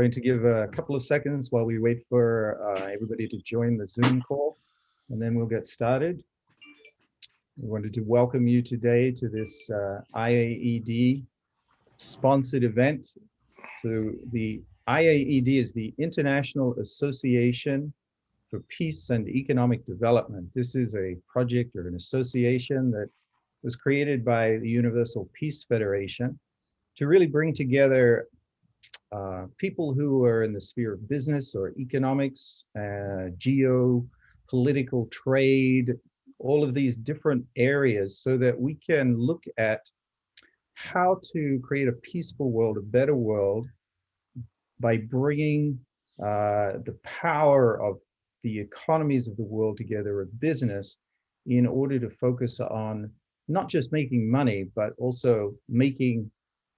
Going to give a couple of seconds while we wait for everybody to join the Zoom call, and then we'll get started. We wanted to welcome you today to this IAED sponsored event. So the IAED is the International Association for Peace and Economic Development. This is a project or an association that was created by the Universal Peace Federation to really bring together people who are in the sphere of business or economics, geopolitical trade, all of these different areas, so that we can look at how to create a peaceful world, a better world, by bringing the power of the economies of the world together, of business, in order to focus on not just making money, but also making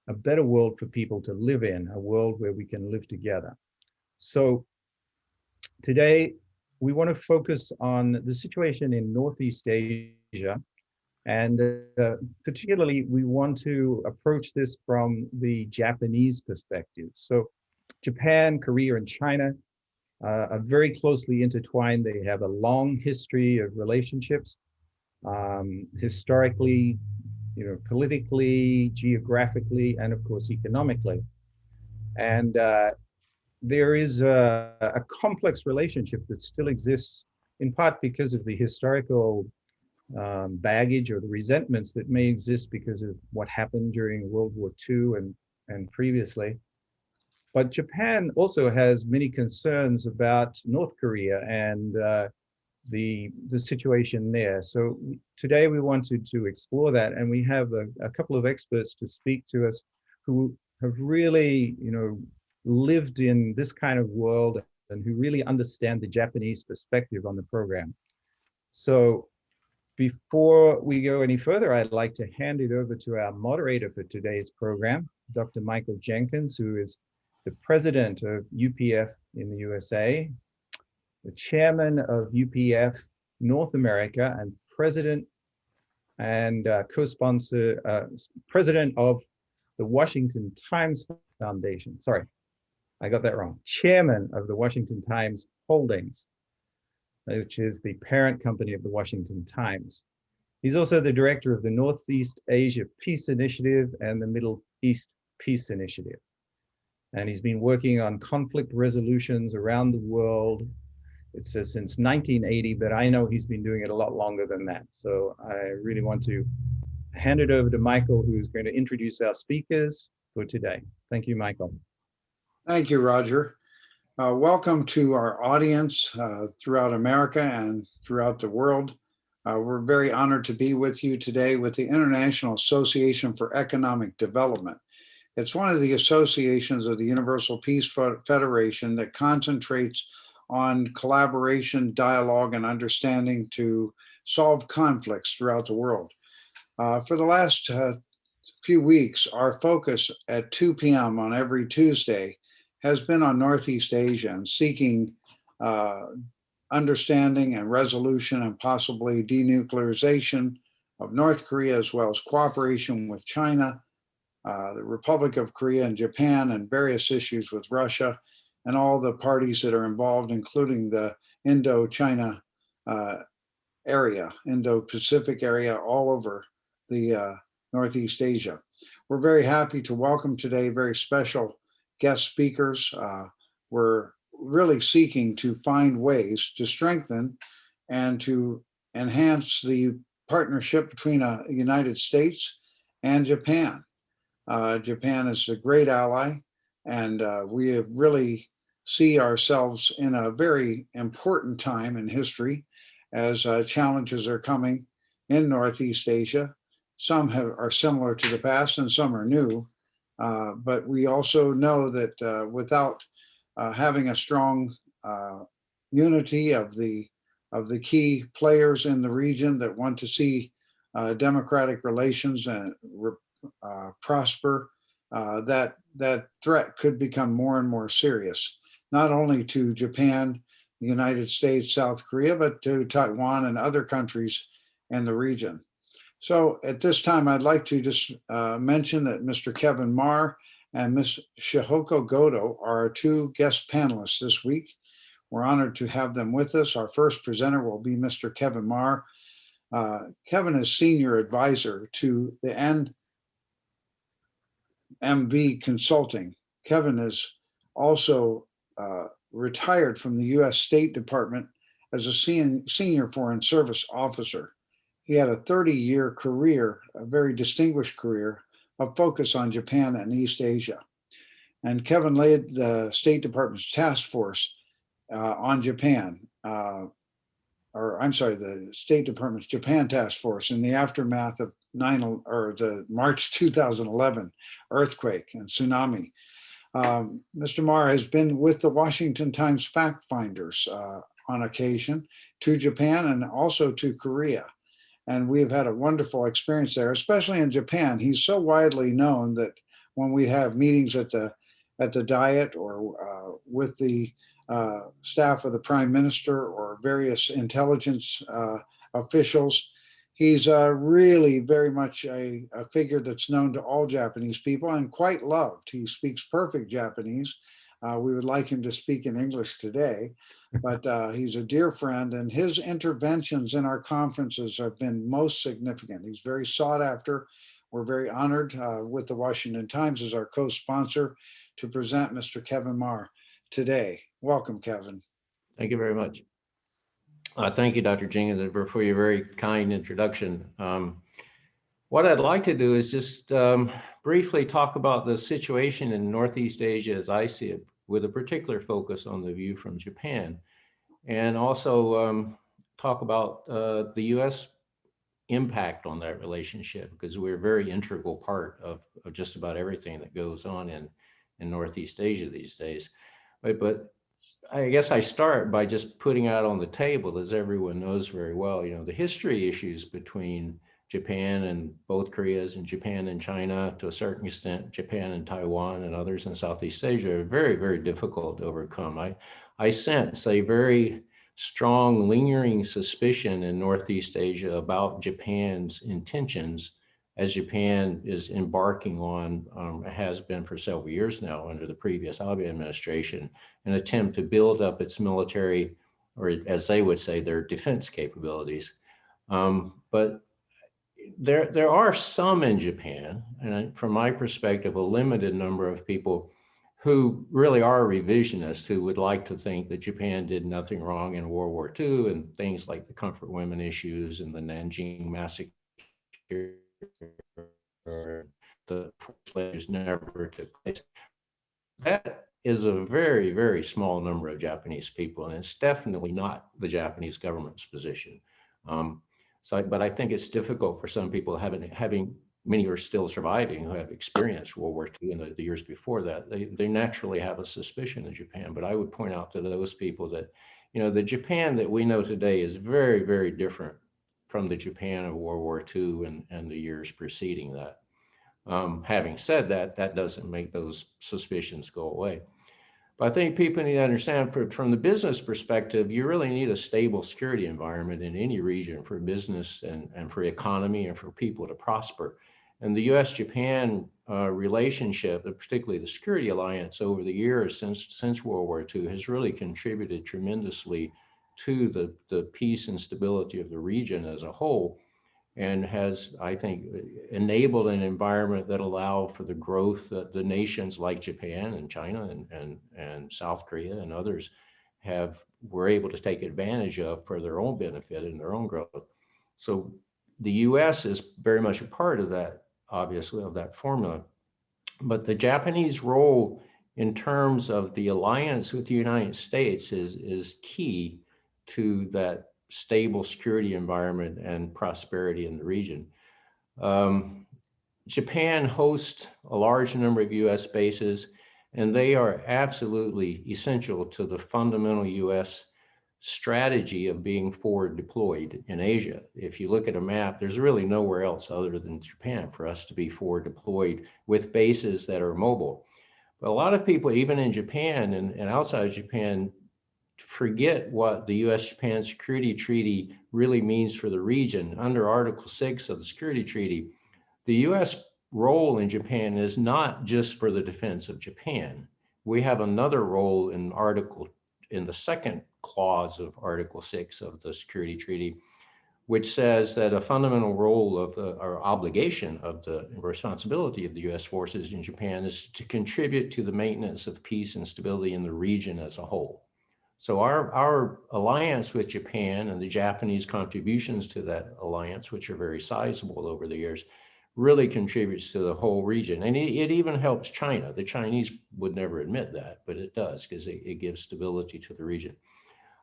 a better world for people to live in, a world where we can live together. So today, we want to focus on the situation in Northeast Asia. And particularly, we want to approach this from the Japanese perspective. So Japan, Korea, and China are very closely intertwined. They have a long history of relationships, historically, politically, geographically, and of course, economically. And there is a complex relationship that still exists, in part because of the historical baggage or the resentments that may exist because of what happened during World War II and previously. But Japan also has many concerns about North Korea and the situation there. So today we wanted to explore that, and we have a couple of experts to speak to us who have really, lived in this kind of world and who really understand the Japanese perspective on the program. So before we go any further, I'd like to hand it over to our moderator for today's program, Dr. Michael Jenkins, who is the president of UPF in the USA, the chairman of UPF North America, and president and co-sponsor, president of the Washington Times Foundation. Sorry, I got that wrong. Chairman of the Washington Times Holdings, which is the parent company of the Washington Times. He's also the director of the Northeast Asia Peace Initiative and the Middle East Peace Initiative. And he's been working on conflict resolutions around the world. It says since 1980, but I know he's been doing it a lot longer than that. So I really want to hand it over to Michael, who's going to introduce our speakers for today. Thank you, Michael. Thank you, Roger. Welcome to our audience throughout America and throughout the world. We're very honored to be with you today with the International Association for Economic Development. It's one of the associations of the Universal Peace Federation that concentrates on collaboration, dialogue, and understanding to solve conflicts throughout the world. For the last few weeks, our focus at 2 p.m. on every Tuesday has been on Northeast Asia and seeking understanding and resolution and possibly denuclearization of North Korea, as well as cooperation with China, the Republic of Korea and Japan, and various issues with Russia, and all the parties that are involved, including the Indo-China area, Indo-Pacific area, all over the Northeast Asia. We're very happy to welcome today very special guest speakers. We're really seeking to find ways to strengthen and to enhance the partnership between the United States and Japan. Japan is a great ally, and we have really see ourselves in a very important time in history as challenges are coming in Northeast Asia. Some are similar to the past and some are new, but we also know that without having a strong unity of the key players in the region that want to see democratic relations and prosper, that threat could become more and more serious, not only to Japan, the United States, South Korea, but to Taiwan and other countries in the region. So at this time, I'd like to just mention that Mr. Kevin Maher and Ms. Shihoko Goto are our two guest panelists this week. We're honored to have them with us. Our first presenter will be Mr. Kevin Maher. Kevin is senior advisor to the NMV Consulting. Kevin is also retired from the U.S. State Department as a senior foreign service officer. He had a 30-year career, a very distinguished career, of focus on Japan and East Asia. And Kevin led the State Department's task force on Japan, the State Department's Japan task force in the aftermath of the March 2011 earthquake and tsunami. Mr. Maher has been with the Washington Times fact finders on occasion to Japan and also to Korea. And we've had a wonderful experience there, especially in Japan. He's so widely known that when we have meetings at the Diet or with the staff of the Prime Minister or various intelligence officials, he's really very much a figure that's known to all Japanese people and quite loved. He speaks perfect Japanese. We would like him to speak in English today, but he's a dear friend, and his interventions in our conferences have been most significant. He's very sought after. We're very honored with the Washington Times as our co-sponsor to present Mr. Kevin Maher today. Welcome, Kevin. Thank you very much. Thank you, Dr. Jenkins, for your very kind introduction. What I'd like to do is just briefly talk about the situation in Northeast Asia as I see it, with a particular focus on the view from Japan, and also talk about the U.S. impact on that relationship, because we're a very integral part of just about everything that goes on in Northeast Asia these days. But I guess I start by just putting out on the table, as everyone knows very well, the history issues between Japan and both Koreas, and Japan and China, to a certain extent, Japan and Taiwan and others in Southeast Asia, are very, very difficult to overcome. I sense a very strong lingering suspicion in Northeast Asia about Japan's intentions, as Japan is embarking on, has been for several years now under the previous Abe administration, an attempt to build up its military, or as they would say, their defense capabilities. But there are some in Japan, and from my perspective, a limited number of people who really are revisionists, who would like to think that Japan did nothing wrong in World War II, and things like the comfort women issues and the Nanjing massacre, or the forced never took place. That is a very, very small number of Japanese people, and it's definitely not the Japanese government's position. But I think it's difficult for some people having many are still surviving who have experienced World War II and the years before that. They naturally have a suspicion of Japan. But I would point out to those people that, the Japan that we know today is very, very different from the Japan of World War II and the years preceding that. Having said that, that doesn't make those suspicions go away. But I think people need to understand from the business perspective, you really need a stable security environment in any region for business and for economy and for people to prosper. And the US-Japan relationship, particularly the security alliance over the years since World War II, has really contributed tremendously to the peace and stability of the region as a whole, and has, I think, enabled an environment that allowed for the growth that the nations like Japan and China and South Korea and others were able to take advantage of for their own benefit and their own growth. So the US is very much a part of that, obviously, of that formula. But the Japanese role in terms of the alliance with the United States is key to that stable security environment and prosperity in the region. Japan hosts a large number of US bases, and they are absolutely essential to the fundamental US strategy of being forward deployed in Asia. If you look at a map, there's really nowhere else other than Japan for us to be forward deployed with bases that are mobile. But a lot of people, even in Japan and outside of Japan, forget what the US-Japan Security Treaty really means for the region. Under Article 6 of the Security Treaty, the US role in Japan is not just for the defense of Japan. We have another role in the second clause of Article 6 of the Security Treaty, which says that a fundamental role of or obligation of the responsibility of the US forces in Japan is to contribute to the maintenance of peace and stability in the region as a whole. So our alliance with Japan and the Japanese contributions to that alliance, which are very sizable over the years, really contributes to the whole region. And it even helps China. The Chinese would never admit that, but it does because it gives stability to the region.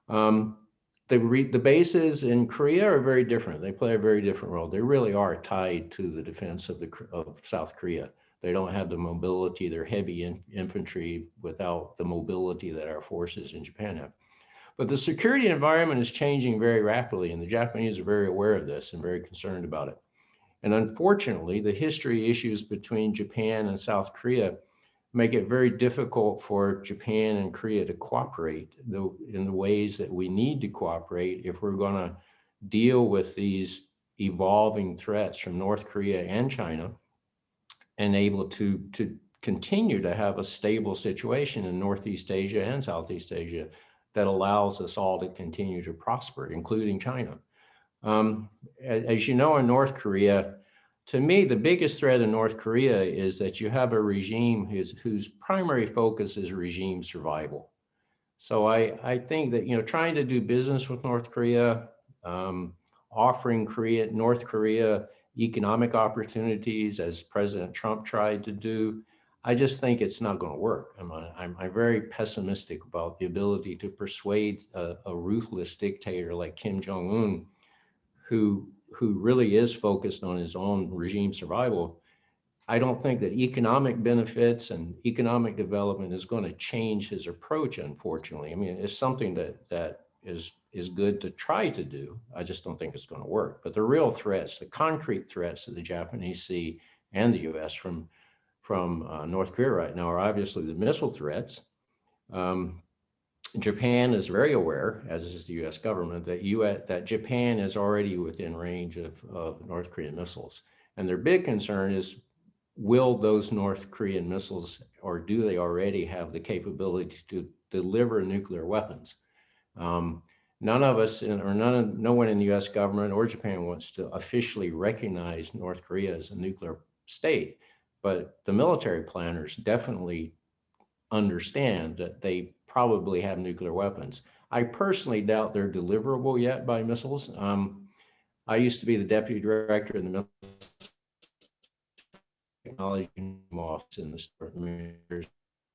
The bases in Korea are very different. They play a very different role. They really are tied to the defense of South Korea. They don't have the mobility. They're heavy infantry without the mobility that our forces in Japan have. But the security environment is changing very rapidly, and the Japanese are very aware of this and very concerned about it. And unfortunately, the history issues between Japan and South Korea make it very difficult for Japan and Korea to cooperate in the ways that we need to cooperate if we're going to deal with these evolving threats from North Korea and China, and able to continue to have a stable situation in Northeast Asia and Southeast Asia that allows us all to continue to prosper, including China. As you know, in North Korea, to me, the biggest threat in North Korea is that you have a regime whose primary focus is regime survival. So I think that, trying to do business with North Korea, offering North Korea economic opportunities, as President Trump tried to do, I just think it's not going to work. I'm very pessimistic about the ability to persuade a ruthless dictator like Kim Jong-un, who really is focused on his own regime survival. I don't think that economic benefits and economic development is going to change his approach, unfortunately. I mean, it's something that is good to try to do. I just don't think it's going to work. But the real threats, the concrete threats that the Japanese see and the US from North Korea right now are obviously the missile threats. Japan is very aware, as is the US government, that Japan is already within range of North Korean missiles. And their big concern is, will those North Korean missiles, or do they already have the capability to deliver nuclear weapons? None of us, no one in the US government or Japan wants to officially recognize North Korea as a nuclear state, but the military planners definitely understand that they probably have nuclear weapons. I personally doubt they're deliverable yet by missiles. I used to be the deputy director in the Missile Technology Office in the Stewart.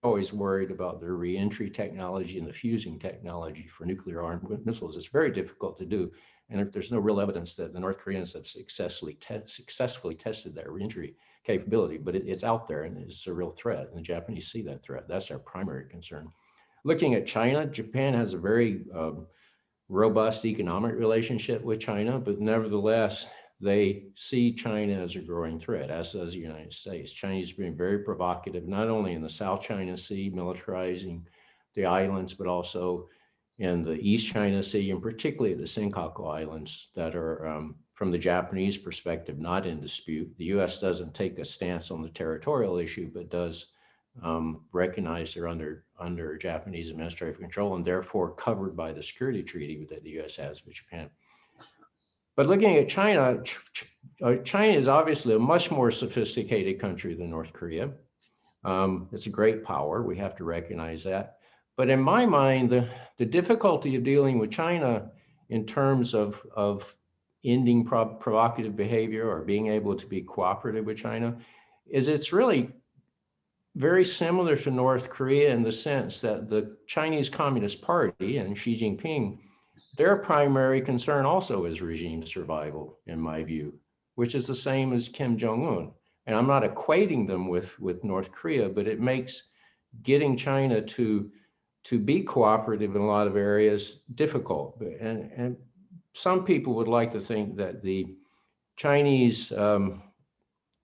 Always worried about their reentry technology and the fusing technology for nuclear armed missiles. It's very difficult to do, and if there's no real evidence that the North Koreans have successfully tested that reentry capability, but it's out there and it's a real threat, and the Japanese see that threat. That's our primary concern. Looking at China, Japan has a very robust economic relationship with China, but nevertheless, they see China as a growing threat, as does the United States. China's been very provocative, not only in the South China Sea, militarizing the islands, but also in the East China Sea, and particularly the Senkaku Islands that are, from the Japanese perspective, not in dispute. The US doesn't take a stance on the territorial issue, but does recognize they're under Japanese administrative control and therefore covered by the security treaty that the US has with Japan. But looking at China, China is obviously a much more sophisticated country than North Korea. It's a great power, we have to recognize that. But in my mind, the difficulty of dealing with China in terms of ending provocative behavior or being able to be cooperative with China is it's really very similar to North Korea in the sense that the Chinese Communist Party and Xi Jinping, their primary concern also is regime survival, in my view, which is the same as Kim Jong-un. And I'm not equating them with North Korea, but it makes getting China to be cooperative in a lot of areas difficult. And some people would like to think that the Chinese,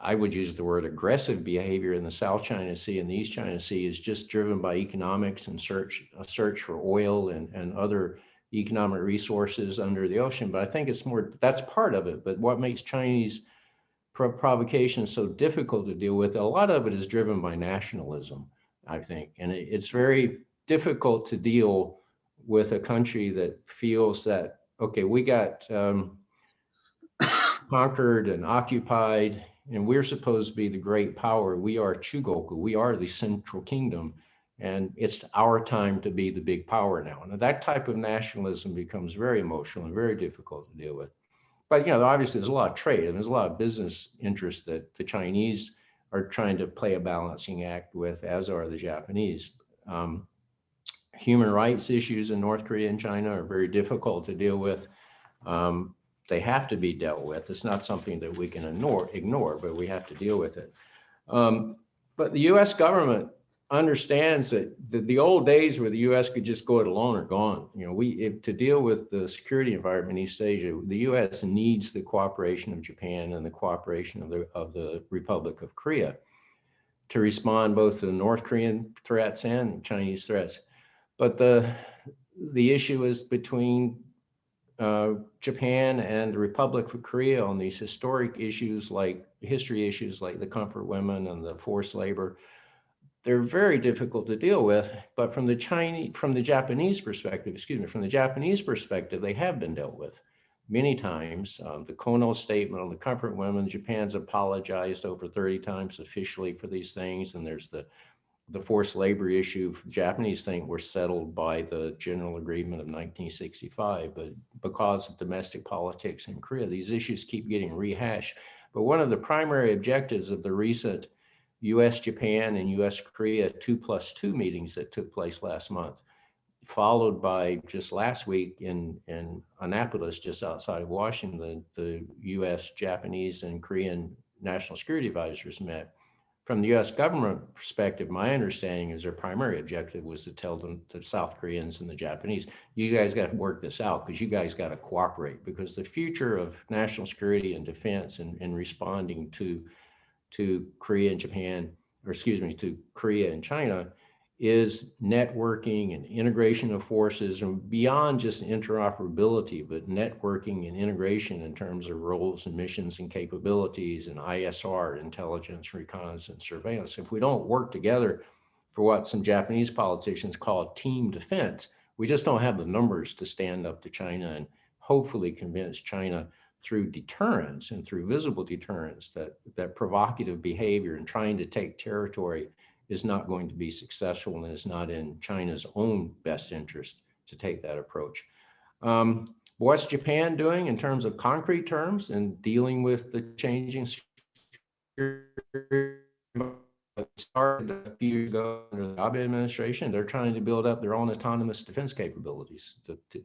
I would use the word aggressive behavior in the South China Sea and the East China Sea is just driven by economics and a search for oil and other economic resources under the ocean. But I think it's more, that's part of it. But what makes Chinese provocation is so difficult to deal with. A lot of it is driven by nationalism, I think, and it's very difficult to deal with a country that feels that, okay, we got conquered and occupied, and we're supposed to be the great power. We are Shihoko, we are the central kingdom, and it's our time to be the big power now. And that type of nationalism becomes very emotional and very difficult to deal with. But obviously there's a lot of trade and there's a lot of business interests that the Chinese are trying to play a balancing act with, as are the Japanese. Human rights issues in North Korea and China are very difficult to deal with. They have to be dealt with. It's not something that we can ignore, but we have to deal with it. But the U.S. government understands that the old days where the U.S. could just go it alone are gone. To deal with the security environment in East Asia, the U.S. needs the cooperation of Japan and the cooperation of the Republic of Korea to respond both to the North Korean threats and Chinese threats. But the issue is between Japan and the Republic of Korea on these historic issues, like history issues like the comfort women and the forced labor. They're very difficult to deal with, but from the Japanese perspective, they have been dealt with many times. The Kono statement on the comfort women, Japan's apologized over 30 times officially for these things, and there's the forced labor issue. Japanese things were settled by the General Agreement of 1965, but because of domestic politics in Korea, these issues keep getting rehashed. But one of the primary objectives of the recent U.S.-Japan and U.S.-Korea 2+2 meetings that took place last month, followed by just last week in Annapolis, just outside of Washington, the U.S., Japanese, and Korean national security advisors met. From the U.S. government perspective, my understanding is their primary objective was to tell them, the South Koreans and the Japanese, you guys got to work this out because you guys got to cooperate, because the future of national security and defense and responding to Korea and Japan, or excuse me, to Korea and China, is networking and integration of forces, and beyond just interoperability, but networking and integration in terms of roles and missions and capabilities and ISR, intelligence, reconnaissance, surveillance. If we don't work together for what some Japanese politicians call team defense, we just don't have the numbers to stand up to China and hopefully convince China through deterrence and through visible deterrence that provocative behavior and trying to take territory is not going to be successful, and it's not in China's own best interest to take that approach. What's Japan doing in terms of concrete terms and dealing with the changing security? Started a few years ago under the Abe administration. They're trying to build up their own autonomous defense capabilities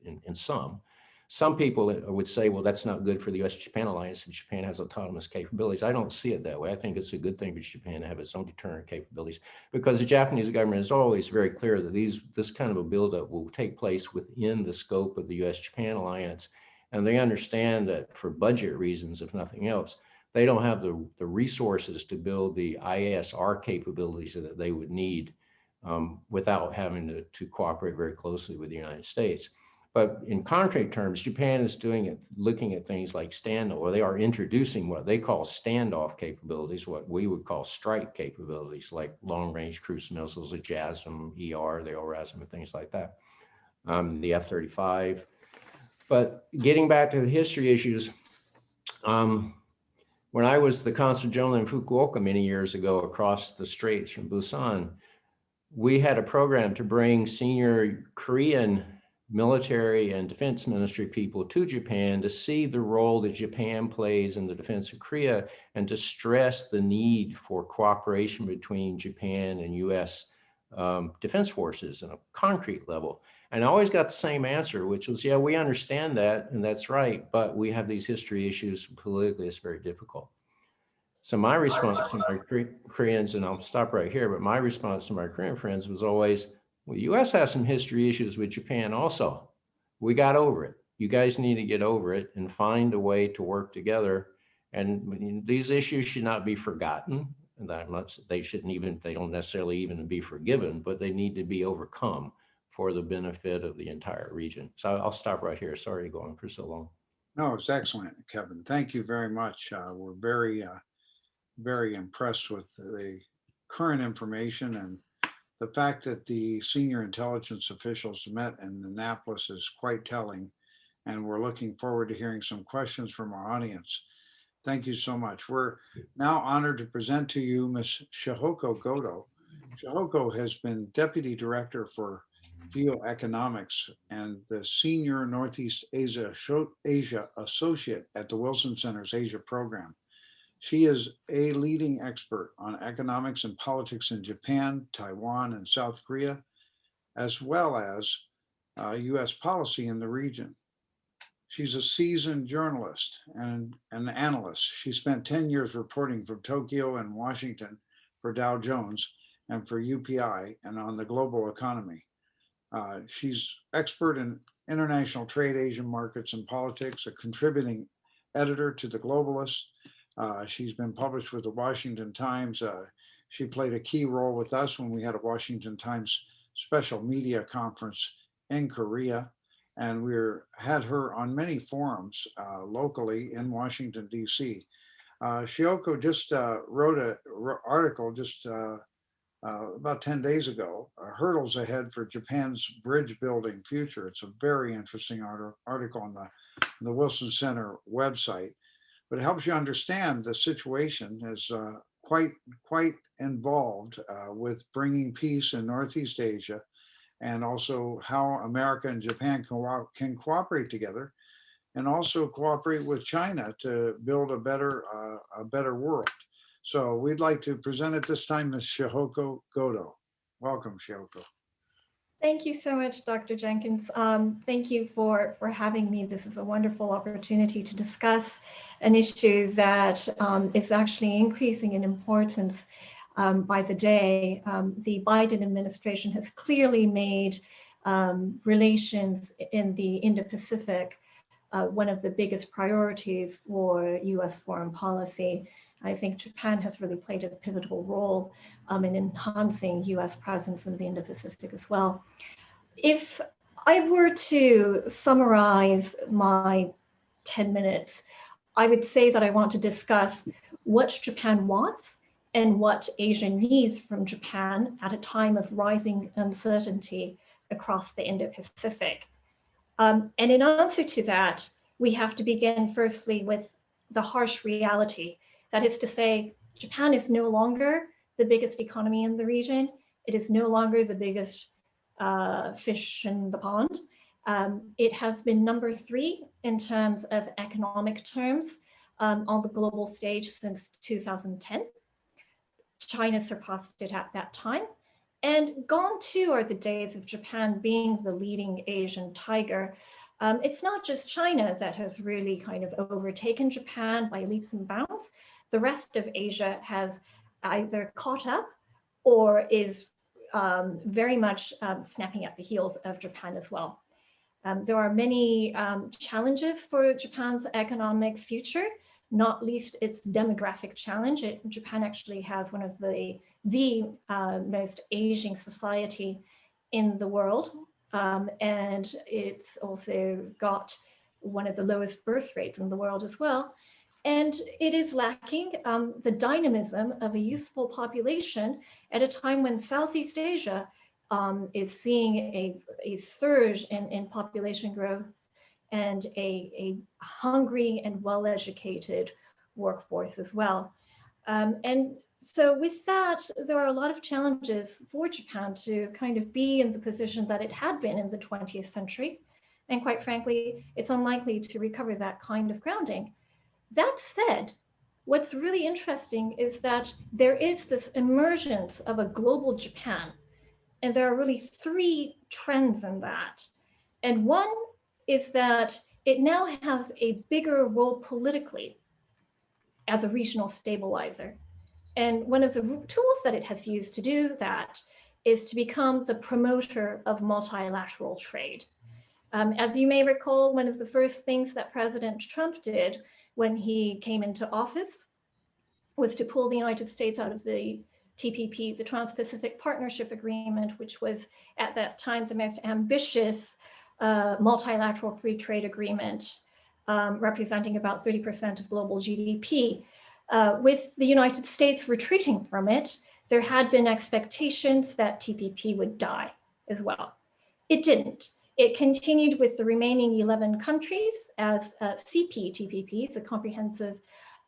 in some. Some people would say, well, that's not good for the U.S.-Japan alliance if Japan has autonomous capabilities. I don't see it that way. I think it's a good thing for Japan to have its own deterrent capabilities, because the Japanese government is always very clear that this kind of a buildup will take place within the scope of the U.S.-Japan alliance. And they understand that for budget reasons, if nothing else, they don't have the resources to build the ISR capabilities that they would need without having to cooperate very closely with the United States. But in concrete terms, Japan is doing it, looking at things like standoff, or they are introducing what they call standoff capabilities, what we would call strike capabilities, like long-range cruise missiles, the JASSM, ER, the ORASM, and things like that, the F-35. But getting back to the history issues, when I was the Consul General in Fukuoka many years ago across the straits from Busan, we had a program to bring senior Korean military and defense ministry people to Japan to see the role that Japan plays in the defense of Korea and to stress the need for cooperation between Japan and U.S. Defense forces on a concrete level. And I always got the same answer, which was, yeah, we understand that, and that's right, but we have these history issues. Politically, it's very difficult. So my response to my Koreans, and I'll stop right here, but my response to my Korean friends was always, well, the U.S. has some history issues with Japan also. We got over it. You guys need to get over it and find a way to work together. And these issues should not be forgotten. And they don't necessarily even be forgiven, but they need to be overcome for the benefit of the entire region. So I'll stop right here. Sorry to go on for so long. No, it's excellent, Kevin. Thank you very much. We're very impressed with the current information, and the fact that the senior intelligence officials met in Annapolis is quite telling. And we're looking forward to hearing some questions from our audience. Thank you so much. We're now honored to present to you Ms. Shihoko Goto. Shihoko has been Deputy Director for Geoeconomics and the Senior Northeast Asia Associate at the Wilson Center's Asia Program. She is a leading expert on economics and politics in Japan, Taiwan, and South Korea, as well as US policy in the region. She's a seasoned journalist and an analyst. She spent 10 years reporting from Tokyo and Washington for Dow Jones and for UPI and on the global economy. She's expert in international trade, Asian markets, and politics, a contributing editor to The Globalist. She's been published with the Washington Times. She played a key role with us when we had a Washington Times special media conference in Korea. And had her on many forums locally in Washington, D.C. Shihoko just wrote an article just about 10 days ago, Hurdles Ahead for Japan's Bridge Building Future. It's a very interesting article on the Wilson Center website, but it helps you understand the situation is quite involved with bringing peace in Northeast Asia, and also how America and Japan can cooperate together, and also cooperate with China to build a better world. So we'd like to present at this time Ms. Shihoko Goto. Welcome, Shihoko. Thank you so much, Dr. Jenkins. Thank you for having me. This is a wonderful opportunity to discuss an issue that is actually increasing in importance by the day. The Biden administration has clearly made relations in the Indo-Pacific one of the biggest priorities for US foreign policy. I think Japan has really played a pivotal role in enhancing US presence in the Indo-Pacific as well. If I were to summarize my 10 minutes, I would say that I want to discuss what Japan wants and what Asia needs from Japan at a time of rising uncertainty across the Indo-Pacific. And in answer to that, we have to begin firstly with the harsh reality. That is to say, Japan is no longer the biggest economy in the region. It is no longer the biggest fish in the pond. It has been number 3 in terms of economic terms on the global stage since 2010. China surpassed it at that time. And gone too are the days of Japan being the leading Asian tiger. It's not just China that has really kind of overtaken Japan by leaps and bounds. The rest of Asia has either caught up or is very much snapping at the heels of Japan as well. There are many challenges for Japan's economic future, not least its demographic challenge. Japan actually has one of the most aging society in the world. And it's also got one of the lowest birth rates in the world as well. And it is lacking the dynamism of a youthful population at a time when Southeast Asia is seeing a surge in population growth and a hungry and well-educated workforce as well. And so with that, there are a lot of challenges for Japan to kind of be in the position that it had been in the 20th century. And quite frankly, it's unlikely to recover that kind of grounding. That said, what's really interesting is that there is this emergence of a global Japan. And there are really 3 trends in that. And one is that it now has a bigger role politically as a regional stabilizer. And one of the tools that it has used to do that is to become the promoter of multilateral trade. As you may recall, one of the first things that President Trump did when he came into office was to pull the United States out of the TPP, the Trans-Pacific Partnership Agreement, which was at that time the most ambitious multilateral free trade agreement representing about 30% of global GDP. With the United States retreating from it, there had been expectations that TPP would die as well. It didn't. It continued with the remaining 11 countries as CPTPP, the comprehensive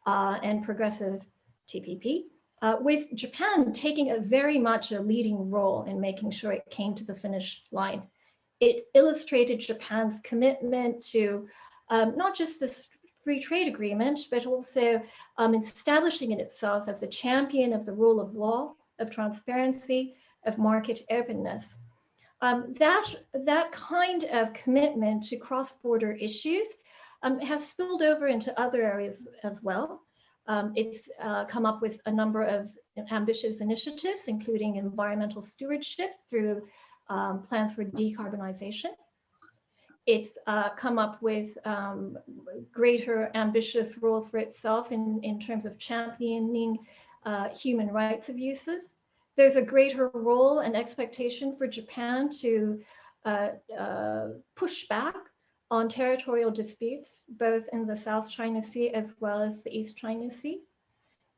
and progressive TPP, with Japan taking a very much a leading role in making sure it came to the finish line. It illustrated Japan's commitment to not just this free trade agreement, but also establishing it itself as a champion of the rule of law, of transparency, of market openness. That kind of commitment to cross-border issues has spilled over into other areas as well. It's come up with a number of ambitious initiatives, including environmental stewardship through plans for decarbonization. It's come up with greater ambitious roles for itself in terms of championing human rights abuses. There's a greater role and expectation for Japan to push back on territorial disputes, both in the South China Sea as well as the East China Sea.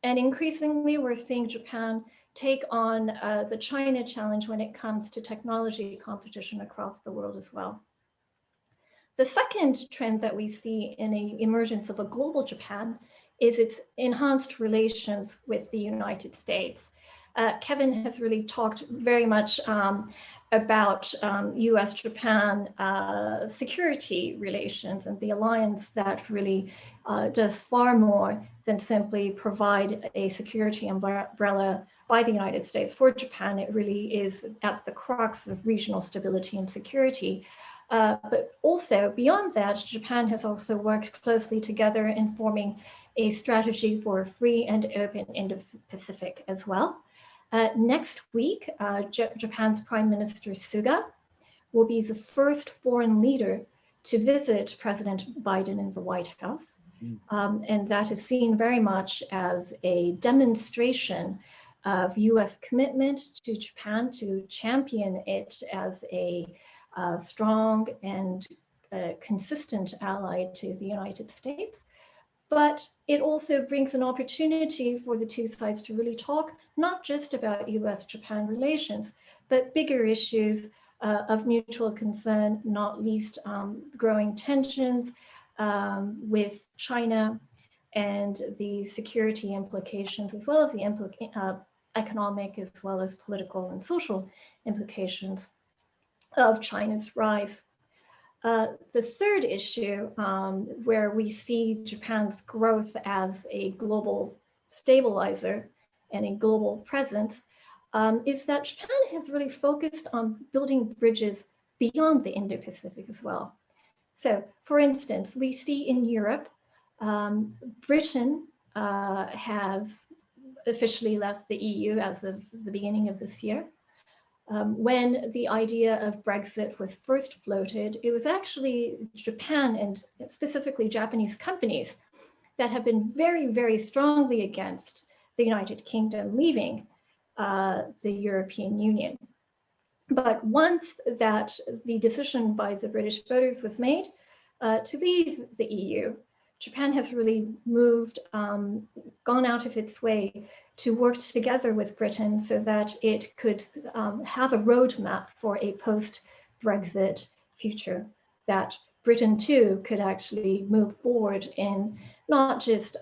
And increasingly, we're seeing Japan take on the China challenge when it comes to technology competition across the world as well. The second trend that we see in the emergence of a global Japan is its enhanced relations with the United States. Kevin has really talked very much about US-Japan security relations and the alliance that really does far more than simply provide a security umbrella by the United States for Japan. It really is at the crux of regional stability and security. But also beyond that, Japan has also worked closely together in forming a strategy for a free and open Indo-Pacific as well. Next week, Japan's Prime Minister Suga will be the first foreign leader to visit President Biden in the White House. And that is seen very much as a demonstration of US commitment to Japan to champion it as a strong and consistent ally to the United States. But it also brings an opportunity for the two sides to really talk, not just about US-Japan relations, but bigger issues of mutual concern, not least growing tensions with China and the security implications, as well as the economic, as well as political and social implications of China's rise. The third issue where we see Japan's growth as a global stabilizer and a global presence is that Japan has really focused on building bridges beyond the Indo-Pacific as well. So, for instance, we see in Europe, Britain has officially left the EU as of the beginning of this year. When the idea of Brexit was first floated, it was actually Japan and specifically Japanese companies that have been very, very strongly against the United Kingdom leaving the European Union. But once that the decision by the British voters was made to leave the EU, Japan has really moved, gone out of its way to work together with Britain so that it could have a roadmap for a post-Brexit future, that Britain too could actually move forward in not just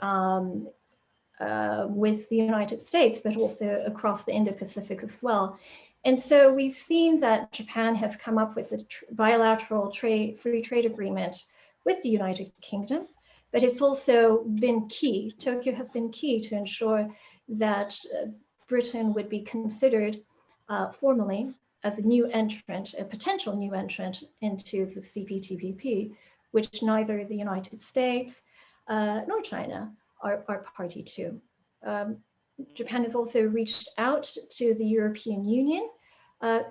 with the United States, but also across the Indo-Pacific as well. And so we've seen that Japan has come up with a bilateral free trade agreement with the United Kingdom, but it's also been key, Tokyo has been key to ensure that Britain would be considered formally as a new entrant, a potential new entrant into the CPTPP, which neither the United States nor China are party to. Japan has also reached out to the European Union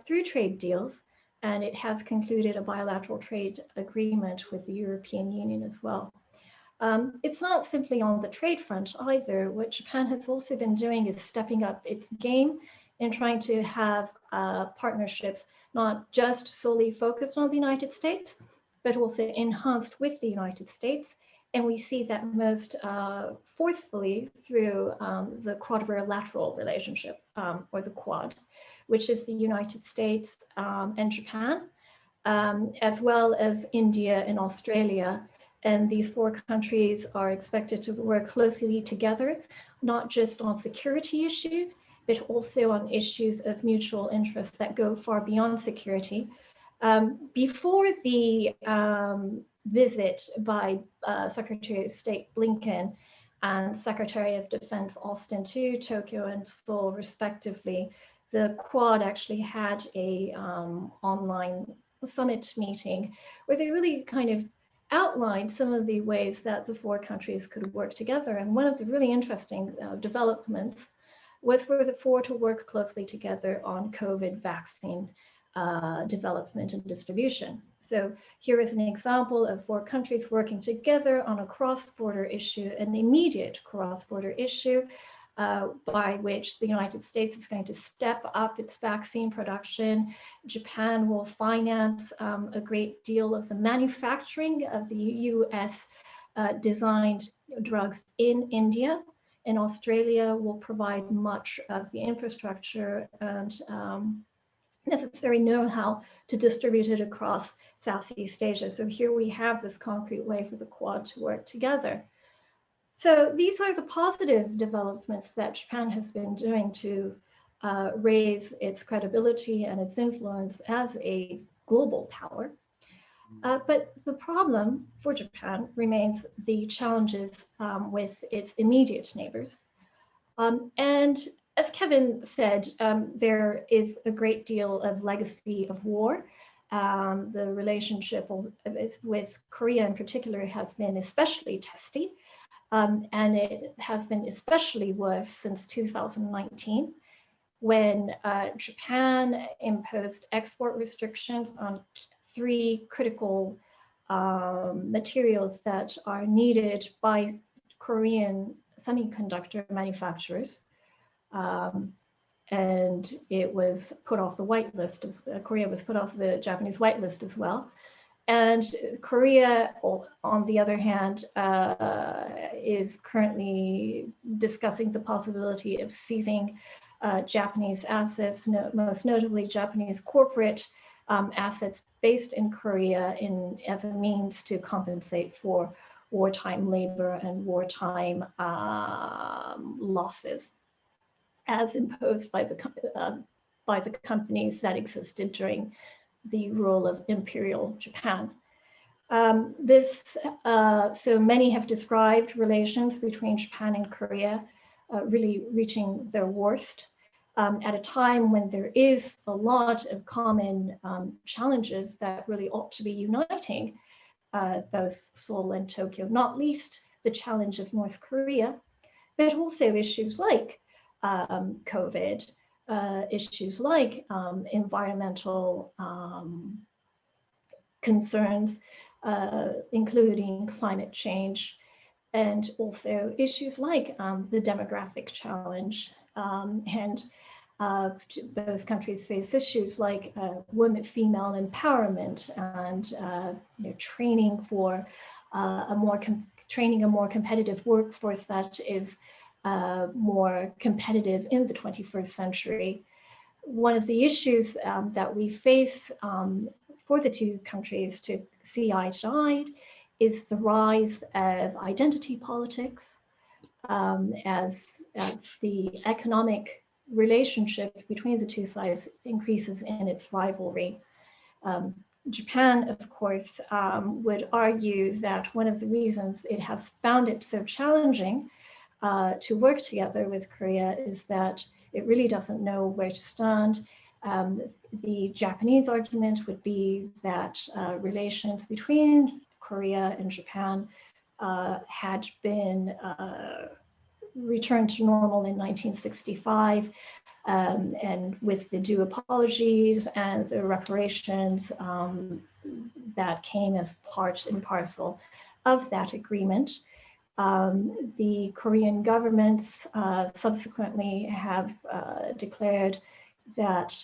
through trade deals, and it has concluded a bilateral trade agreement with the European Union as well. It's not simply on the trade front either. What Japan has also been doing is stepping up its game and trying to have partnerships not just solely focused on the United States, but also enhanced with the United States. And we see that most forcefully through the quadrilateral relationship, or the Quad, which is the United States and Japan, as well as India and Australia. And these four countries are expected to work closely together, not just on security issues, but also on issues of mutual interest that go far beyond security. Before the visit by Secretary of State Blinken and Secretary of Defense Austin to Tokyo and Seoul, respectively, the Quad actually had a online summit meeting where they really kind of outlined some of the ways that the four countries could work together. And one of the really interesting developments was for the four to work closely together on COVID vaccine development and distribution. So here is an example of four countries working together on a cross-border issue, an immediate cross-border issue, by which the United States is going to step up its vaccine production. Japan will finance a great deal of the manufacturing of the US designed drugs in India, and Australia will provide much of the infrastructure and necessary know-how to distribute it across Southeast Asia. So here we have this concrete way for the Quad to work together. So these are the positive developments that Japan has been doing to raise its credibility and its influence as a global power. But the problem for Japan remains the challenges with its immediate neighbors. And as Kevin said, there is a great deal of legacy of war. The relationship with Korea in particular has been especially testy. And it has been especially worse since 2019, when Japan imposed export restrictions on three critical materials that are needed by Korean semiconductor manufacturers. And it was put off the whitelist, Korea was put off the Japanese whitelist as well. And Korea, on the other hand, is currently discussing the possibility of seizing Japanese assets, most notably Japanese corporate assets based in Korea as a means to compensate for wartime labor and wartime losses as imposed by the companies that existed during the rule of Imperial Japan. So many have described relations between Japan and Korea really reaching their worst at a time when there is a lot of common challenges that really ought to be uniting both Seoul and Tokyo, not least the challenge of North Korea, but also issues like COVID, issues like environmental concerns, including climate change, and also issues like the demographic challenge. And both countries face issues like female empowerment and training for training a more competitive workforce that is more competitive in the 21st century. One of the issues that we face for the two countries to see eye to eye is the rise of identity politics as the economic relationship between the two sides increases in its rivalry. Japan, of course, would argue that one of the reasons it has found it so challenging to work together with Korea is that it really doesn't know where to stand. The Japanese argument would be that relations between Korea and Japan had been returned to normal in 1965, and with the due apologies and the reparations that came as part and parcel of that agreement. The Korean governments subsequently have declared that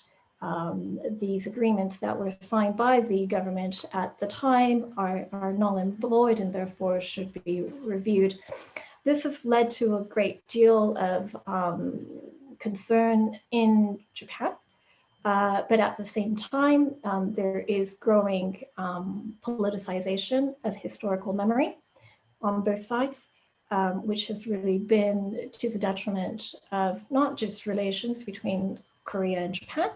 these agreements that were signed by the government at the time are null and void and therefore should be reviewed. This has led to a great deal of concern in Japan, but at the same time, there is growing politicization of historical memory on both sides, which has really been to the detriment of not just relations between Korea and Japan,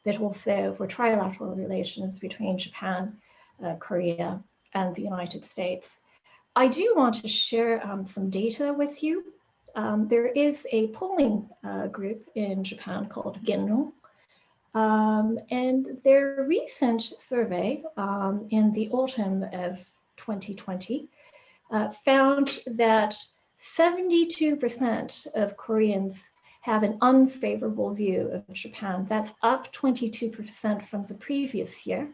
but also for trilateral relations between Japan, Korea, and the United States. I do want to share some data with you. There is a polling group in Japan called Genro, and their recent survey in the autumn of 2020 found that 72% of Koreans have an unfavorable view of Japan. That's up 22% from the previous year,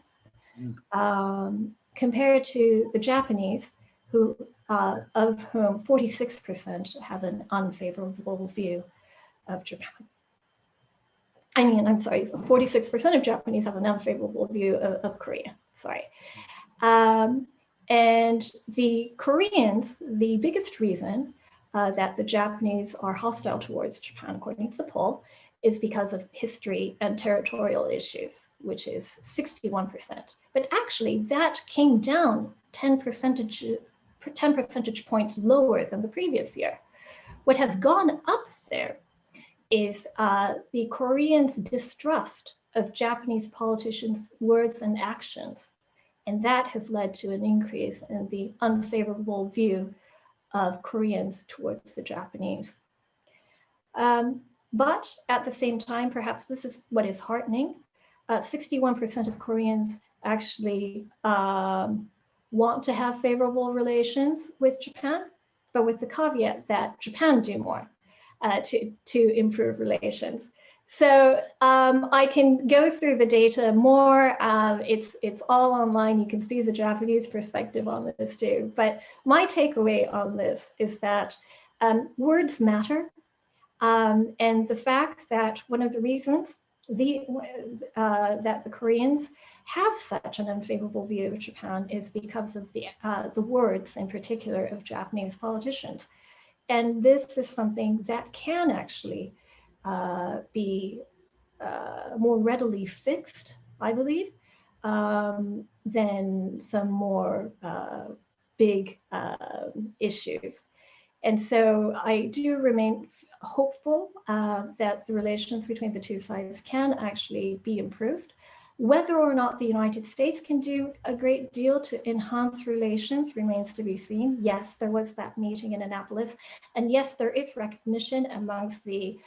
compared to the Japanese, who of whom 46% have an unfavorable view of Japan. I mean, I'm sorry, 46% of Japanese have an unfavorable view of Korea, sorry. And the Koreans, the biggest reason that the Japanese are hostile towards Japan, according to the poll, is because of history and territorial issues, which is 61%. But actually, that came down 10 percentage points lower than the previous year. What has gone up there is the Koreans' distrust of Japanese politicians' words and actions. And that has led to an increase in the unfavorable view of Koreans towards the Japanese. But at the same time, perhaps this is what is heartening, 61% of Koreans actually want to have favorable relations with Japan, but with the caveat that Japan do more to improve relations. So I can go through the data more. It's all online. You can see the Japanese perspective on this too. But my takeaway on this is that words matter. And the fact that one of the reasons that the Koreans have such an unfavorable view of Japan is because of the words in particular of Japanese politicians. And this is something that can actually be more readily fixed, I believe, than some more big issues. And so I do remain hopeful that the relations between the two sides can actually be improved. Whether or not the United States can do a great deal to enhance relations remains to be seen. Yes, there was that meeting in Annapolis, and yes, there is recognition amongst the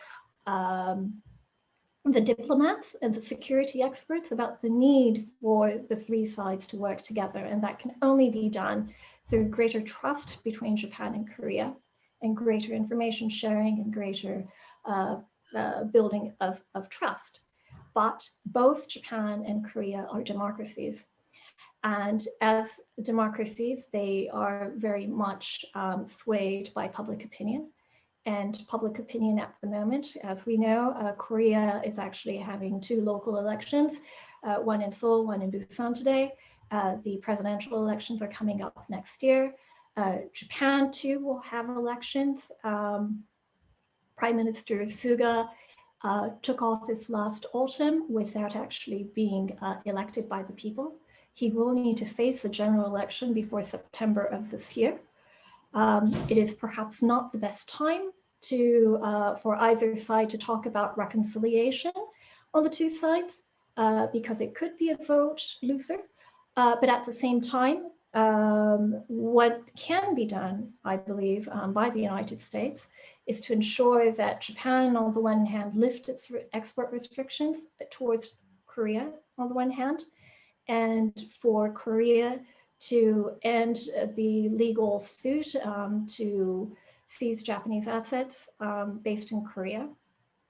diplomats and the security experts about the need for the three sides to work together, and that can only be done through greater trust between Japan and Korea, and greater information sharing and greater building of trust. But both Japan and Korea are democracies. And as democracies, they are very much swayed by public opinion. And public opinion at the moment, as we know, Korea is actually having 2 local elections, one in Seoul, one in Busan today. The presidential elections are coming up next year. Japan too will have elections. Prime Minister Suga took office last autumn without actually being elected by the people. He will need to face a general election before September of this year. It is perhaps not the best time for either side to talk about reconciliation on the two sides, because it could be a vote loser. But at the same time, what can be done, I believe, by the United States is to ensure that Japan, on the one hand, lift its export restrictions towards Korea, on the one hand, and for Korea to end the legal suit to seize Japanese assets based in Korea,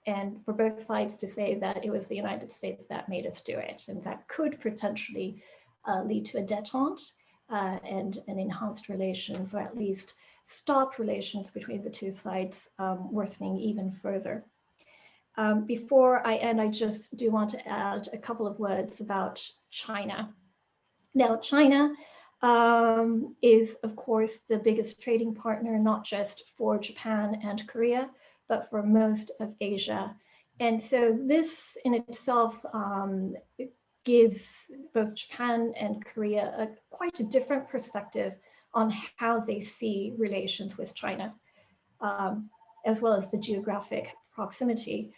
and for both sides to say that it was the United States that made us do it, and that could potentially lead to a détente and an enhanced relations, or at least stop relations between the two sides worsening even further. Before I end, I just do want to add a couple of words about China. Now, China is, of course, the biggest trading partner, not just for Japan and Korea, but for most of Asia. And so this in itself gives both Japan and Korea quite a different perspective on how they see relations with China, as well as the geographic proximity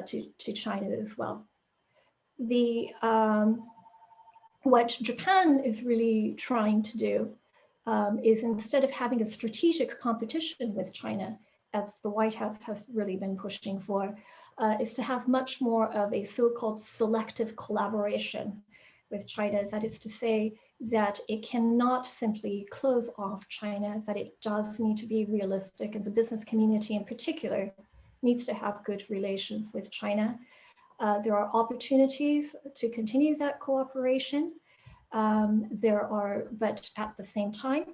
to China as well. What Japan is really trying to do is, instead of having a strategic competition with China, as the White House has really been pushing for, is to have much more of a so-called selective collaboration with China. That is to say that it cannot simply close off China, that it does need to be realistic, and the business community in particular needs to have good relations with China. There are opportunities to continue that cooperation. But at the same time,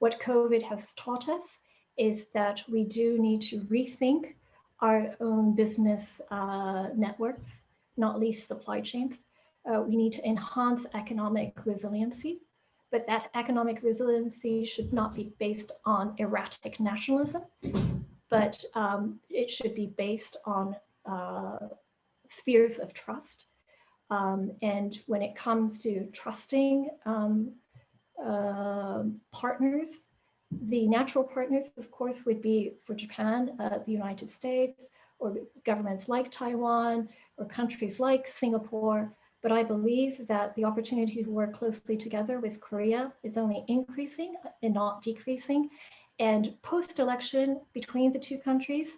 what COVID has taught us is that we do need to rethink our own business networks, not least supply chains. We need to enhance economic resiliency, but that economic resiliency should not be based on erratic nationalism, but it should be based on spheres of trust. And when it comes to trusting partners, the natural partners, of course, would be for Japan, the United States, or governments like Taiwan, or countries like Singapore. But I believe that the opportunity to work closely together with Korea is only increasing and not decreasing. And post-election between the two countries,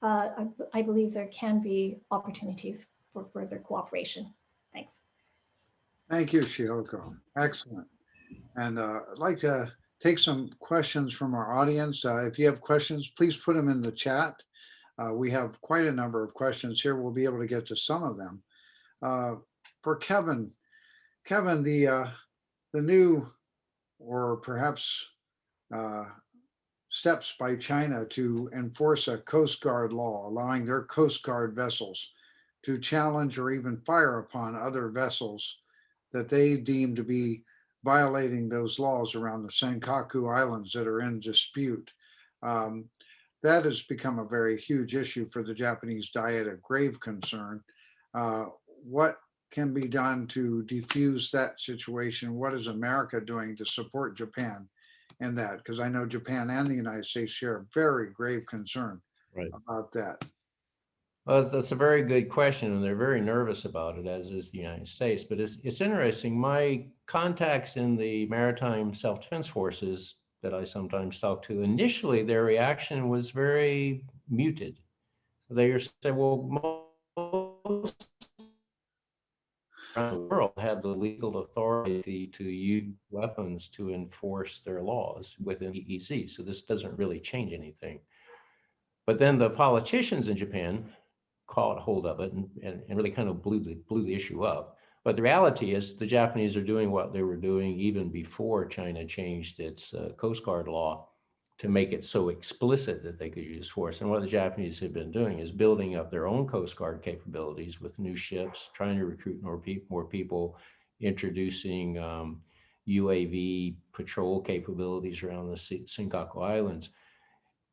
I believe there can be opportunities for further cooperation. Thanks. Thank you, Shihoko. Excellent. And I'd like to take some questions from our audience. If you have questions, please put them in the chat. We have quite a number of questions here. We'll be able to get to some of them. For Kevin, the new, or perhaps steps by China to enforce a Coast Guard law, allowing their Coast Guard vessels to challenge or even fire upon other vessels that they deem to be violating those laws around the Senkaku Islands that are in dispute. That has become a very huge issue for the Japanese Diet, a grave concern. What can be done to defuse that situation? What is America doing to support Japan in that? Because I know Japan and the United States share a very grave concern about that. Well, that's a very good question, and they're very nervous about it, as is the United States. But it's interesting. My contacts in the Maritime Self-Defense Forces that I sometimes talk to, initially their reaction was very muted. They said, well, most around the world have the legal authority to use weapons to enforce their laws within the EEZ, so this doesn't really change anything. But then the politicians in Japan caught hold of it and really kind of blew the issue up. But the reality is the Japanese are doing what they were doing even before China changed its Coast Guard law to make it so explicit that they could use force. And what the Japanese have been doing is building up their own Coast Guard capabilities with new ships, trying to recruit more people, introducing UAV patrol capabilities around the Senkaku Islands.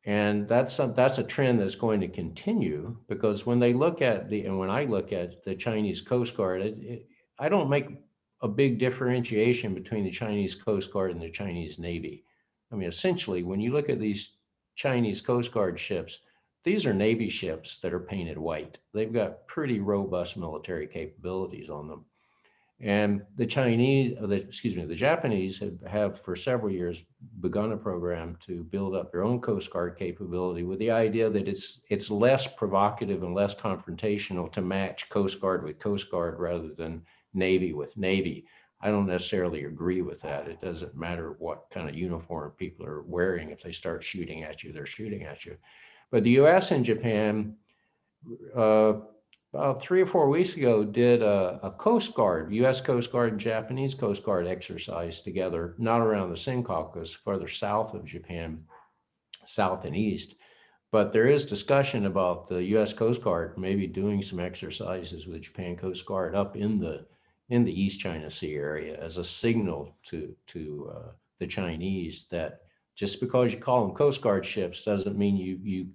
And that's a trend that's going to continue, because when they look at when I look at the Chinese Coast Guard, I don't make a big differentiation between the Chinese Coast Guard and the Chinese Navy. I mean, essentially, when you look at these Chinese Coast Guard ships, these are Navy ships that are painted white. They've got pretty robust military capabilities on them. And the Japanese have for several years begun a program to build up their own Coast Guard capability, with the idea that it's less provocative and less confrontational to match Coast Guard with Coast Guard rather than Navy with Navy. I don't necessarily agree with that. It doesn't matter what kind of uniform people are wearing. If they start shooting at you, they're shooting at you. But the US and Japan, about 3 or 4 weeks ago, did a Coast Guard, US Coast Guard and Japanese Coast Guard exercise together, not around the Senkakus, further south of Japan, south and east. But there is discussion about the U.S. Coast Guard maybe doing some exercises with Japan Coast Guard up in the East China Sea area as a signal to the Chinese that just because you call them Coast Guard ships doesn't mean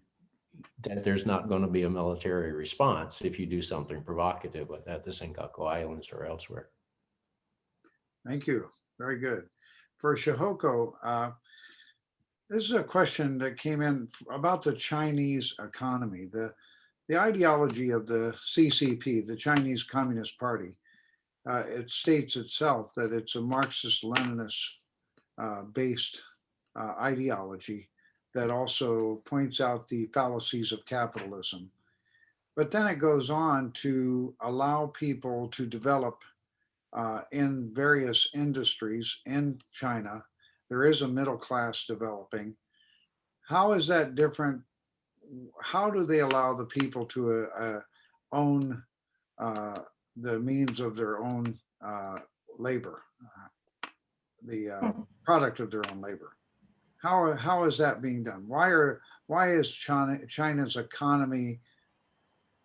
that there's not going to be a military response if you do something provocative at the Senkaku Islands or elsewhere. Thank you. Very good. For Shihoko, this is a question that came in about the Chinese economy. The ideology of the CCP, the Chinese Communist Party, it states itself that it's a Marxist-Leninist based ideology that also points out the fallacies of capitalism. But then it goes on to allow people to develop in various industries in China. There is a middle class developing. How is that different? How do they allow the people to own the means of their own labor, the product of their own labor? How is that being done? Why is China's economy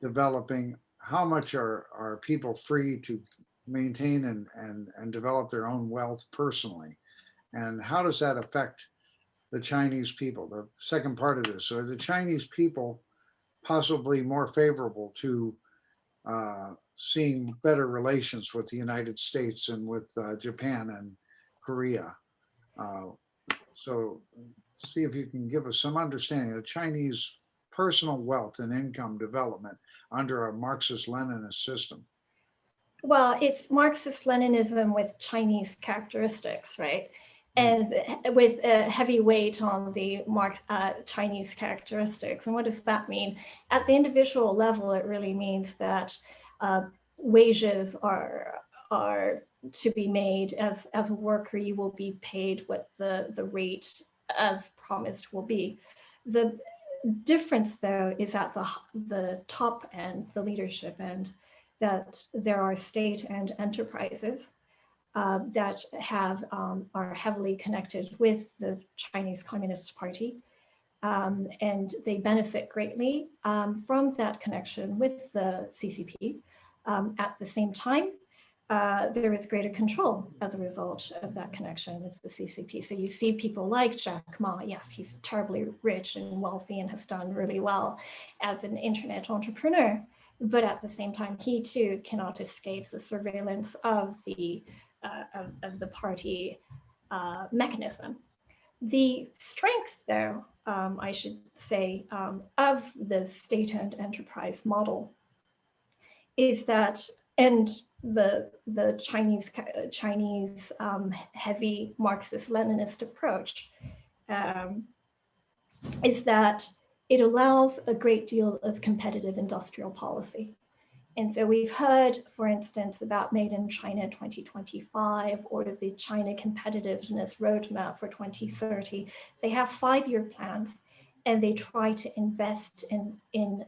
developing? How much are people free to maintain and develop their own wealth personally? And how does that affect the Chinese people? The second part of this, are the Chinese people possibly more favorable to seeing better relations with the United States and with Japan and Korea? So see if you can give us some understanding of Chinese personal wealth and income development under a Marxist-Leninist system. Well, it's Marxist-Leninism with Chinese characteristics, right? And with a heavy weight on the Chinese characteristics. And what does that mean? At the individual level, it really means that wages are to be made. As a worker, you will be paid what the rate as promised will be. The difference, though, is at the top end, the leadership end, that there are state and enterprises that are heavily connected with the Chinese Communist Party, and they benefit greatly from that connection with the CCP. At the same time, there is greater control as a result of that connection with the CCP. So you see people like Jack Ma. Yes, he's terribly rich and wealthy and has done really well as an internet entrepreneur. But at the same time, he too cannot escape the surveillance of the party mechanism. The strength, though, I should say, of the state-owned enterprise model is that, and the Chinese heavy Marxist-Leninist approach is that it allows a great deal of competitive industrial policy. And so we've heard, for instance, about Made in China 2025 or the China Competitiveness Roadmap for 2030. They have 5-year plans, and they try to invest in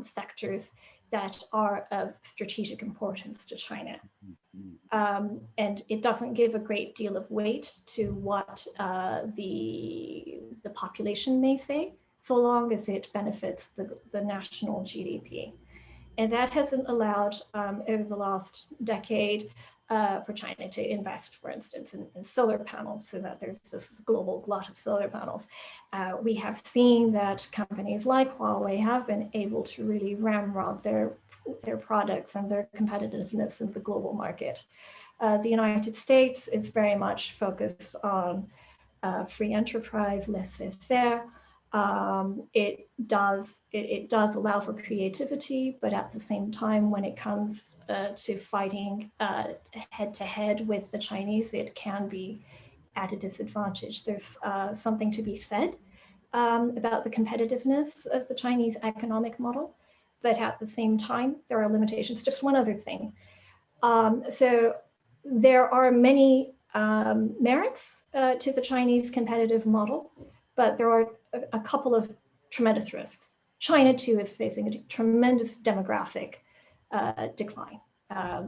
sectors that are of strategic importance to China. And it doesn't give a great deal of weight to what the population may say, so long as it benefits the national GDP. And that hasn't allowed over the last decade for China to invest, for instance, in solar panels, so that there's this global glut of solar panels. We have seen that companies like Huawei have been able to really ramrod their products and their competitiveness in the global market. The United States is very much focused on free enterprise, laissez-faire. It does allow for creativity, but at the same time, when it comes to fighting head-to-head with the Chinese, it can be at a disadvantage. There's something to be said about the competitiveness of the Chinese economic model, but at the same time, there are limitations. Just one other thing. So there are many merits to the Chinese competitive model, but there are a couple of tremendous risks. China, too, is facing a tremendous demographic decline.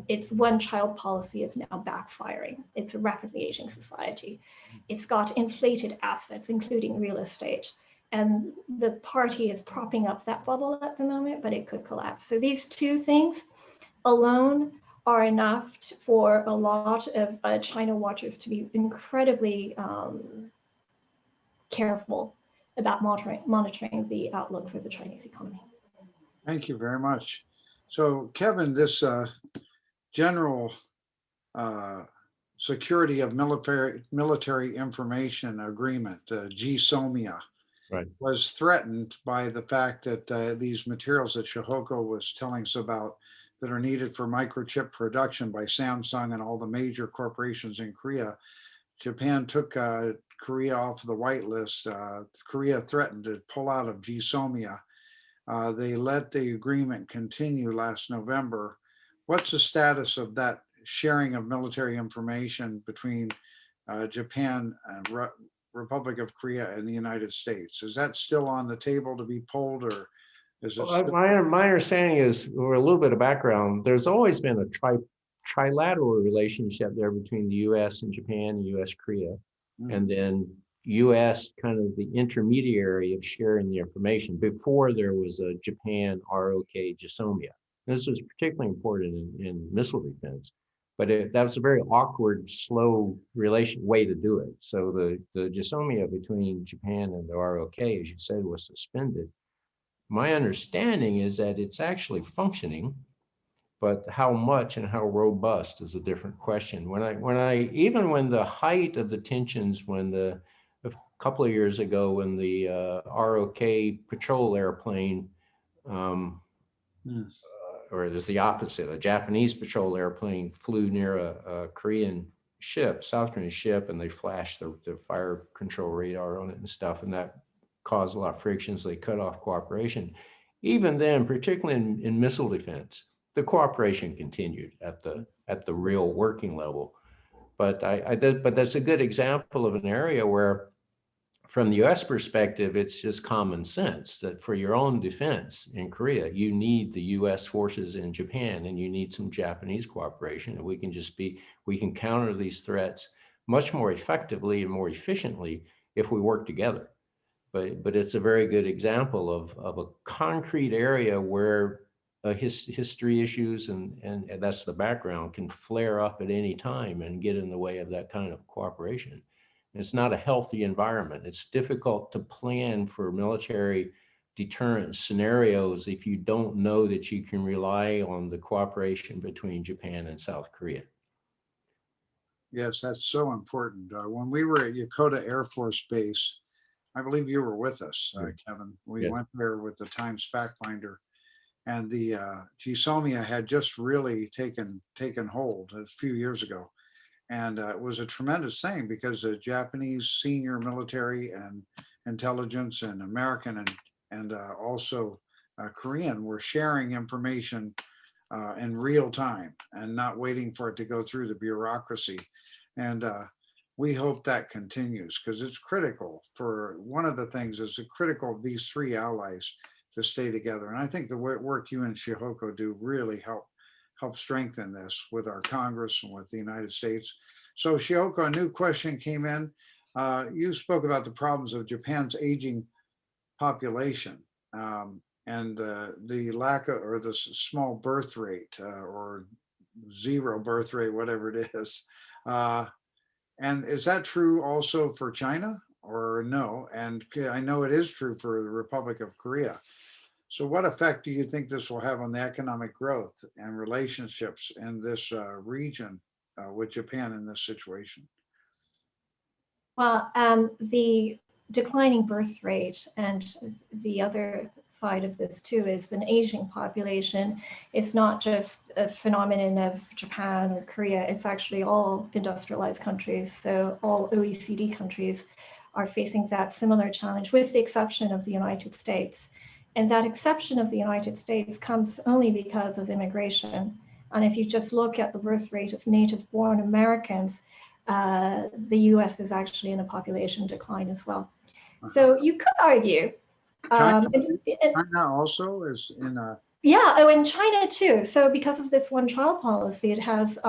Its one-child policy is now backfiring. It's a rapidly aging society. It's got inflated assets, including real estate. and the party is propping up that bubble at the moment, but it could collapse. So these two things alone are enough for a lot of China watchers to be incredibly careful about monitoring the outlook for the Chinese economy. Thank you very much. So Kevin, this general security of military information agreement, GSOMIA, Right. was threatened by the fact that these materials that Shihoko was telling us about that are needed for microchip production by Samsung and all the major corporations in Korea. Japan took Korea off the whitelist. Korea threatened to pull out of GSOMIA. They let the agreement continue last November. What's the status of that sharing of military information between Japan and Republic of Korea and the United States? Is that still on the table to be pulled, or is it still? My understanding is, or a little bit of background, there's always been a trilateral relationship there between the U.S. and Japan and U.S. Korea, and then U.S. kind of the intermediary of sharing the information before there was a Japan ROK GSOMIA. This was particularly important in missile defense, but that was a very awkward, slow way to do it. So the GSOMIA between Japan and the ROK, as you said, was suspended. My understanding is that it's actually functioning, but how much and how robust is a different question. Even when the height of the tensions, a couple of years ago, when the ROK patrol airplane, or it was the opposite, a Japanese patrol airplane flew near a Korean ship, South Korean ship, and they flashed the fire control radar on it and stuff, and that caused a lot of frictions. They cut off cooperation. Even then, particularly in missile defense, the cooperation continued at the real working level. But but that's a good example of an area where, from the U.S. perspective, it's just common sense that for your own defense in Korea, you need the U.S. forces in Japan, and you need some Japanese cooperation. And we can counter these threats much more effectively and more efficiently if we work together. But it's a very good example of a concrete area where history issues and that's the background can flare up at any time and get in the way of that kind of cooperation. It's not a healthy environment. It's difficult to plan for military deterrence scenarios if you don't know that you can rely on the cooperation between Japan and South Korea. Yes, that's so important. When we were at Yokota Air Force Base, I believe you were with us, Kevin. We went there with the Times Fact Finder, and the GSOMIA had just really taken hold a few years ago. And it was a tremendous thing because the Japanese senior military and intelligence and American and also Korean were sharing information in real time and not waiting for it to go through the bureaucracy. And we hope that continues because it's critical. For one of the things is critical of these three allies to stay together. And I think the work you and Shihoko do really help strengthen this with our Congress and with the United States. So Shihoko, a new question came in. You spoke about the problems of Japan's aging population and the lack of, or the small birth rate or zero birth rate, whatever it is. And is that true also for China or no? And I know it is true for the Republic of Korea. So what effect do you think this will have on the economic growth and relationships in this region with Japan in this situation? Well, the declining birth rate and the other side of this too is an aging population. It's not just a phenomenon of Japan or Korea, it's actually all industrialized countries. So all OECD countries are facing that similar challenge with the exception of the United States. And that exception of the United States comes only because of immigration. And if you just look at the birth rate of native-born Americans, the US is actually in a population decline as well. So you could argue. China also is in a... Yeah, oh, and China too. So because of this one-child policy, it has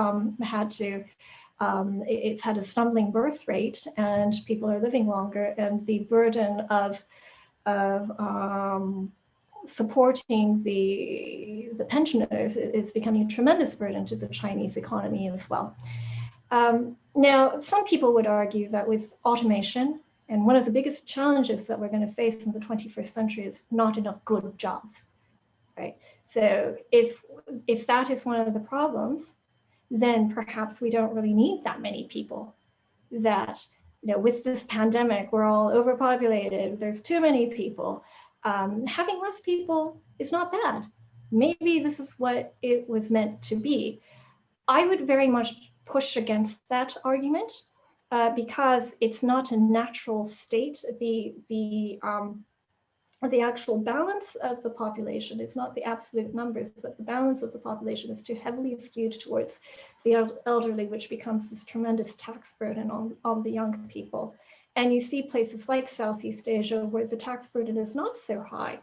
it's had a stumbling birth rate and people are living longer, and the burden of of supporting the pensioners is becoming a tremendous burden to the Chinese economy as well. Now, some people would argue that with automation, and one of the biggest challenges that we're going to face in the 21st century is not enough good jobs, right? So if that is one of the problems, then perhaps we don't really need that many people. That, you know, with this pandemic, we're all overpopulated, there's too many people. Having less people is not bad. Maybe this is what it was meant to be. I would very much push against that argument because it's not a natural state. The actual balance of the population is not the absolute numbers, but the balance of the population is too heavily skewed towards the elderly, which becomes this tremendous tax burden on the young people. And you see places like Southeast Asia where the tax burden is not so high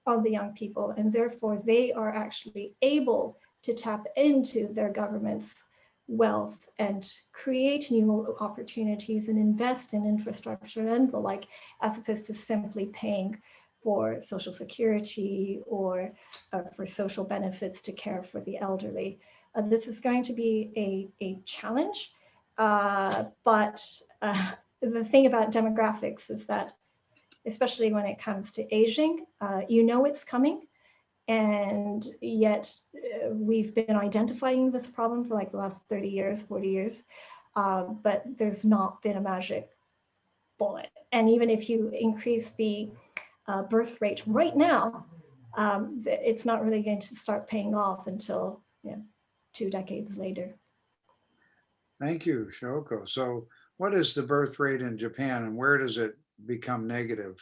on the young people, and therefore they are actually able to tap into their government's wealth and create new opportunities and invest in infrastructure and the like, as opposed to simply paying for Social Security or for social benefits to care for the elderly. This is going to be a challenge, but the thing about demographics is that, especially when it comes to aging, you know it's coming, and yet we've been identifying this problem for like the last 30 years, 40 years, but there's not been a magic bullet. And even if you increase the birth rate right now, it's not really going to start paying off until 2 decades later. Thank you, Shihoko. So what is the birth rate in Japan and where does it become negative?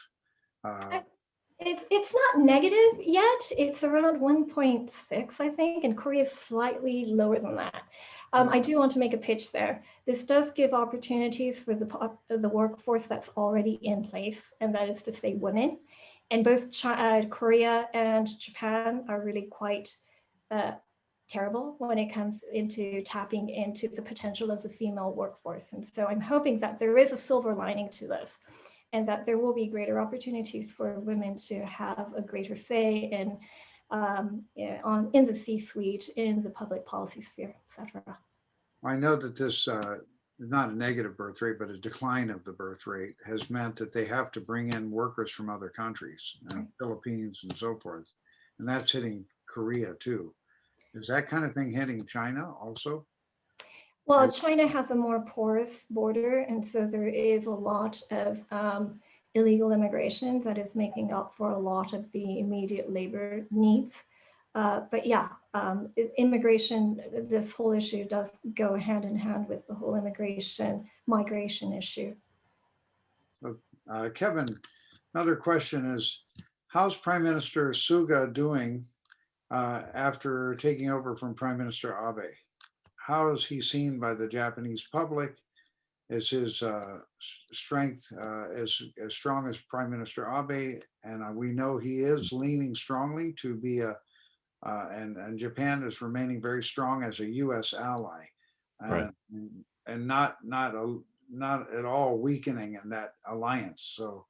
It's not negative yet. It's around 1.6, I think, and Korea is slightly lower than that. I do want to make a pitch there. This does give opportunities for the workforce that's already in place, and that is to say women. And both Korea and Japan are really quite terrible when it comes into tapping into the potential of the female workforce. And so I'm hoping that there is a silver lining to this, and that there will be greater opportunities for women to have a greater say in the C-suite, in the public policy sphere, etc. I know that this not a negative birth rate, but a decline of the birth rate has meant that they have to bring in workers from other countries, Philippines and so forth. And that's hitting Korea too. Is that kind of thing hitting China also? Well, China has a more porous border, and so there is a lot of illegal immigration that is making up for a lot of the immediate labor needs. But yeah, immigration, this whole issue does go hand in hand with the whole migration issue. So, Kevin, another question is, how's Prime Minister Suga doing after taking over from Prime Minister Abe? How is he seen by the Japanese public? Is his strength as strong as Prime Minister Abe? And we know he is leaning strongly to be and Japan is remaining very strong as a U.S. ally, Right. and not at all weakening in that alliance. So,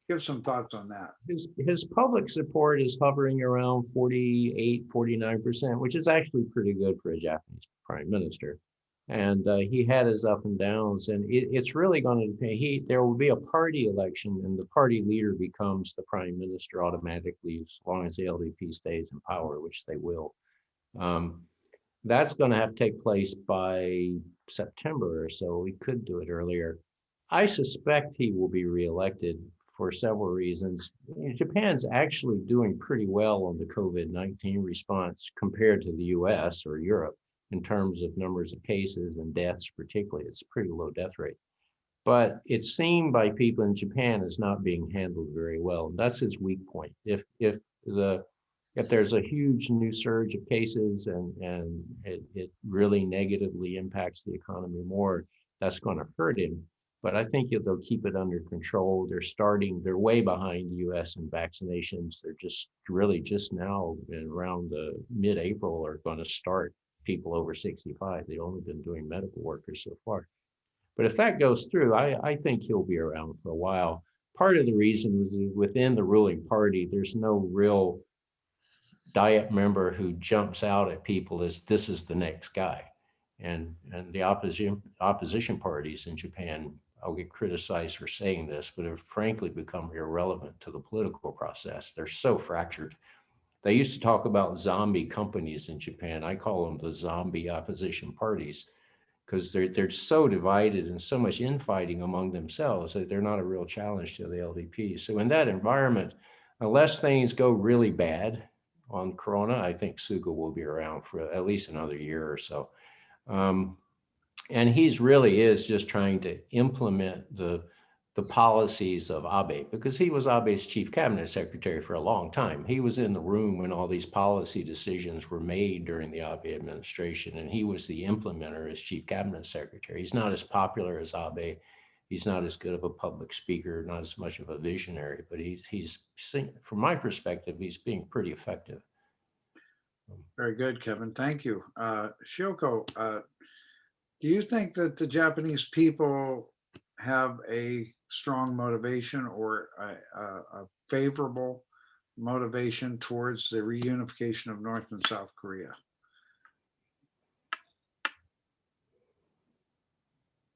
give some thoughts on that. His public support is hovering around 48, 49%, which is actually pretty good for a Japanese prime minister. And he had his up and downs, and it's really going to depend. There will be a party election, and the party leader becomes the prime minister automatically as long as the LDP stays in power, which they will. That's going to have to take place by September or so. We could do it earlier. I suspect he will be reelected for several reasons. Japan's actually doing pretty well on the COVID-19 response compared to the US or Europe in terms of numbers of cases and deaths, particularly. It's a pretty low death rate. But it's seen by people in Japan as not being handled very well. That's his weak point. If there's a huge new surge of cases and it really negatively impacts the economy more, that's going to hurt him. But I think they'll keep it under control. They're way behind the US in vaccinations. They're just now around the mid-April are going to start people over 65. They've only been doing medical workers so far. But if that goes through, I think he'll be around for a while. part of the reason was within the ruling party, there's no real Diet member who jumps out at people as this is the next guy. And the opposition parties in Japan, I'll get criticized for saying this, but have frankly become irrelevant to the political process. They're so fractured. They used to talk about zombie companies in Japan. I call them the zombie opposition parties because they're so divided and so much infighting among themselves that they're not a real challenge to the LDP. So in that environment, unless things go really bad on Corona, I think Suga will be around for at least another year or so. And he's really is just trying to implement the policies of Abe, because he was Abe's chief cabinet secretary for a long time. He was in the room when all these policy decisions were made during the Abe administration, and he was the implementer as chief cabinet secretary. He's not as popular as Abe. He's not as good of a public speaker, not as much of a visionary, but he's from my perspective, he's being pretty effective. Very good, Kevin. Thank you. Shihoko, do you think that the Japanese people have a strong motivation or a favorable motivation towards the reunification of North and South Korea?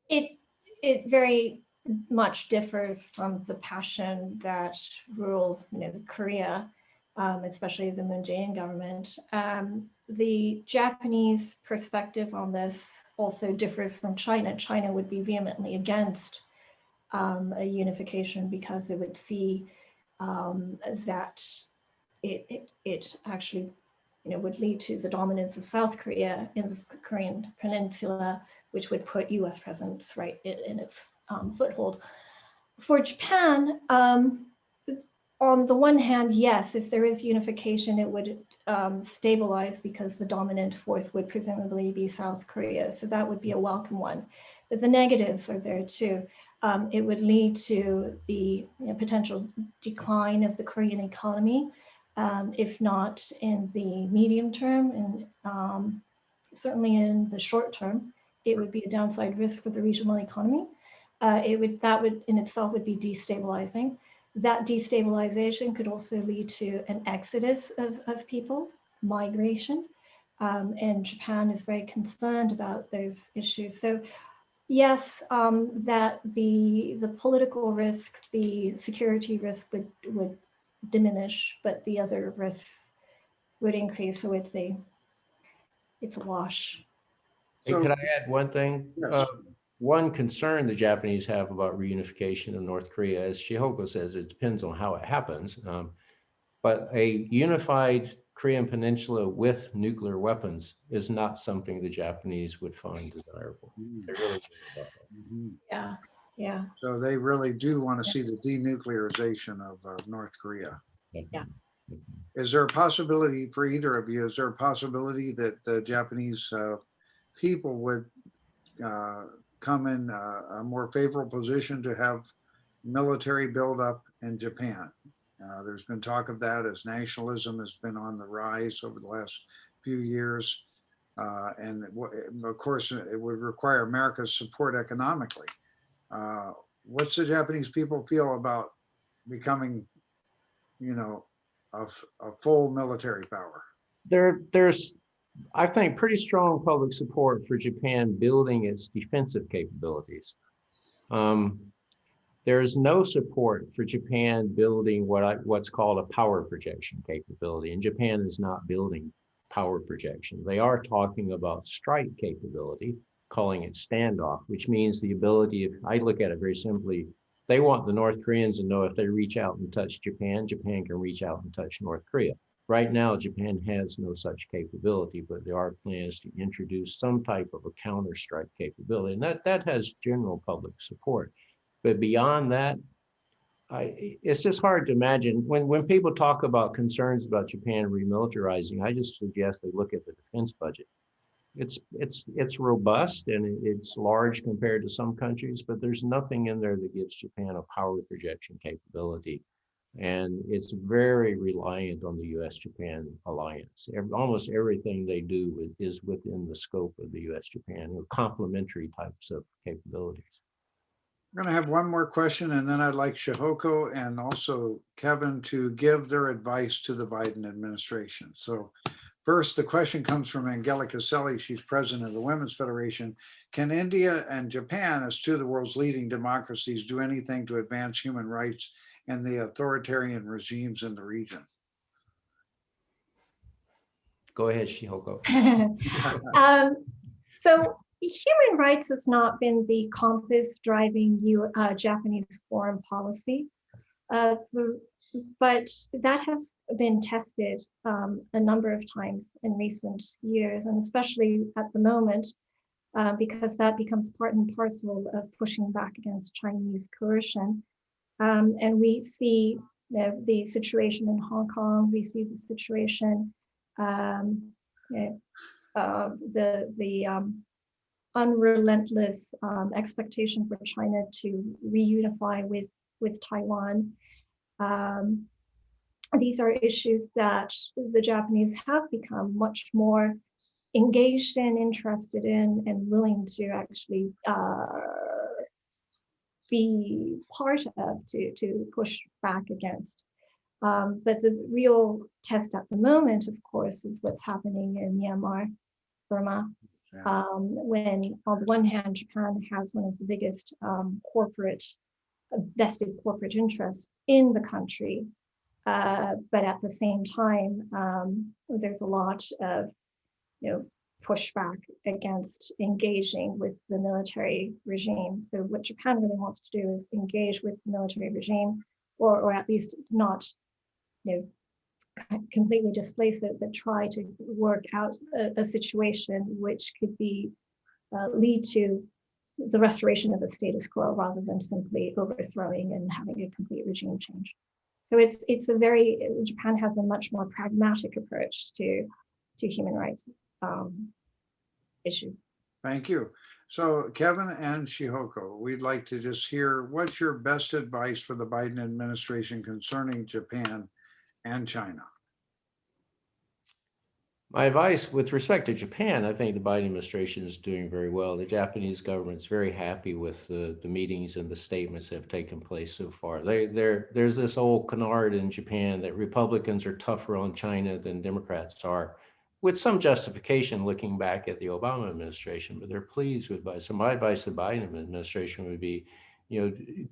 It very much differs from the passion that rules, Korea, especially the Moon Jae-in government. The Japanese perspective on this also differs from China. China would be vehemently against a unification because it would see that it actually would lead to the dominance of South Korea in the Korean peninsula, which would put US presence right in its foothold. For Japan, on the one hand, yes, if there is unification, it would stabilize because the dominant force would presumably be South Korea. So that would be a welcome one. But the negatives are there too. It would lead to the potential decline of the Korean economy, if not in the medium term, and certainly in the short term. It would be a downside risk for the regional economy. That would in itself would be destabilizing. That destabilization could also lead to an exodus of people, migration, and Japan is very concerned about those issues. So yes, that the political risk, the security risk would diminish, but the other risks would increase. So it's a wash. Hey, could I add one thing? Yes. One concern the Japanese have about reunification of North Korea, as Shihoko says, it depends on how it happens. But a unified Korean peninsula with nuclear weapons is not something the Japanese would find desirable. They really do about that. Yeah. So they really do want to see the denuclearization of North Korea. Yeah. Is there a possibility for either of you? Is there a possibility that the Japanese people would come in a more favorable position to have military buildup in Japan? There's been talk of that as nationalism has been on the rise over the last few years. And of course, it would require America's support economically. What's the Japanese people feel about becoming, a full military power? There's, I think, pretty strong public support for Japan building its defensive capabilities. There is no support for Japan building what's called a power projection capability, and Japan is not building power projection. They are talking about strike capability, calling it standoff, which means the ability, if I look at it very simply, they want the North Koreans to know if they reach out and touch Japan, Japan can reach out and touch North Korea. Right now, Japan has no such capability, but there are plans to introduce some type of a counter-strike capability, and that has general public support. But beyond that, it's just hard to imagine when people talk about concerns about Japan remilitarizing. I just suggest they look at the defense budget. It's robust and it's large compared to some countries, but there's nothing in there that gives Japan a power projection capability. And it's very reliant on the US-Japan alliance. Almost everything they do is within the scope of the US-Japan, complementary types of capabilities. We're going to have one more question, and then I'd like Shihoko and also Kevin to give their advice to the Biden administration. So first, the question comes from Angelica Selly. She's president of the Women's Federation. Can India and Japan, as two of the world's leading democracies, do anything to advance human rights and the authoritarian regimes in the region? Go ahead, Shihoko. So human rights has not been the compass driving Japanese foreign policy, but that has been tested a number of times in recent years, and especially at the moment, because that becomes part and parcel of pushing back against Chinese coercion. And we see the situation in Hong Kong, we see the situation, the unrelentless expectation for China to reunify with Taiwan. These are issues that the Japanese have become much more engaged in, interested in, and willing to actually be part of, to push back against. But the real test at the moment, of course, is what's happening in Myanmar, Burma, when on the one hand, Japan has one of the biggest vested corporate interests in the country, but at the same time, there's a lot of pushback against engaging with the military regime. So what Japan really wants to do is engage with the military regime, or at least not completely displace it, but try to work out a situation which could be lead to the restoration of the status quo rather than simply overthrowing and having a complete regime change. So Japan has a much more pragmatic approach to human rights issues. Thank you. So Kevin and Shihoko, we'd like to just hear what's your best advice for the Biden administration concerning Japan and China? My advice with respect to Japan, I think the Biden administration is doing very well. The Japanese government's very happy with the meetings and the statements that have taken place so far. There's this old canard in Japan that Republicans are tougher on China than Democrats are, with some justification looking back at the Obama administration, but they're pleased with Biden. So my advice to the Biden administration would be,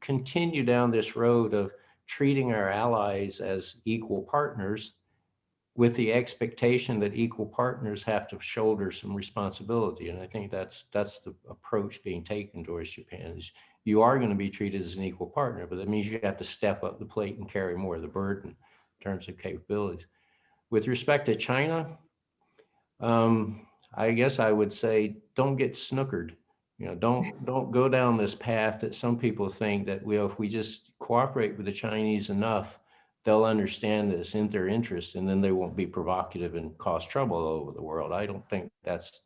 continue down this road of treating our allies as equal partners, with the expectation that equal partners have to shoulder some responsibility. And I think that's the approach being taken towards Japan, is you are going to be treated as an equal partner, but that means you have to step up the plate and carry more of the burden in terms of capabilities. With respect to China, I guess I would say, don't get snookered. Don't go down this path that some people think that if we just cooperate with the Chinese enough, they'll understand that it's in their interest, and then they won't be provocative and cause trouble all over the world. I don't think that's,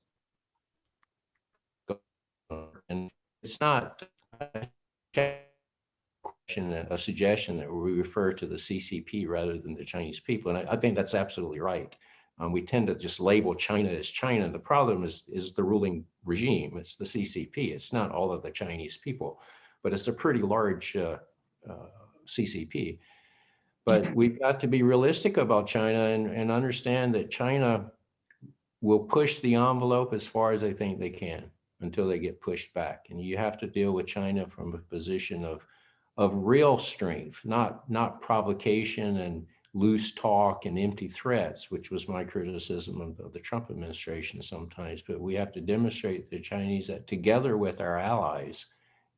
and it's not a suggestion that we refer to the CCP rather than the Chinese people. And I think that's absolutely right. We tend to just label China as China. The problem is the ruling regime. It's the CCP. It's not all of the Chinese people, but it's a pretty large CCP. But we've got to be realistic about China and understand that China will push the envelope as far as they think they can until they get pushed back. And you have to deal with China from a position of real strength, not provocation and loose talk and empty threats, which was my criticism of the Trump administration sometimes. But we have to demonstrate to the Chinese that together with our allies,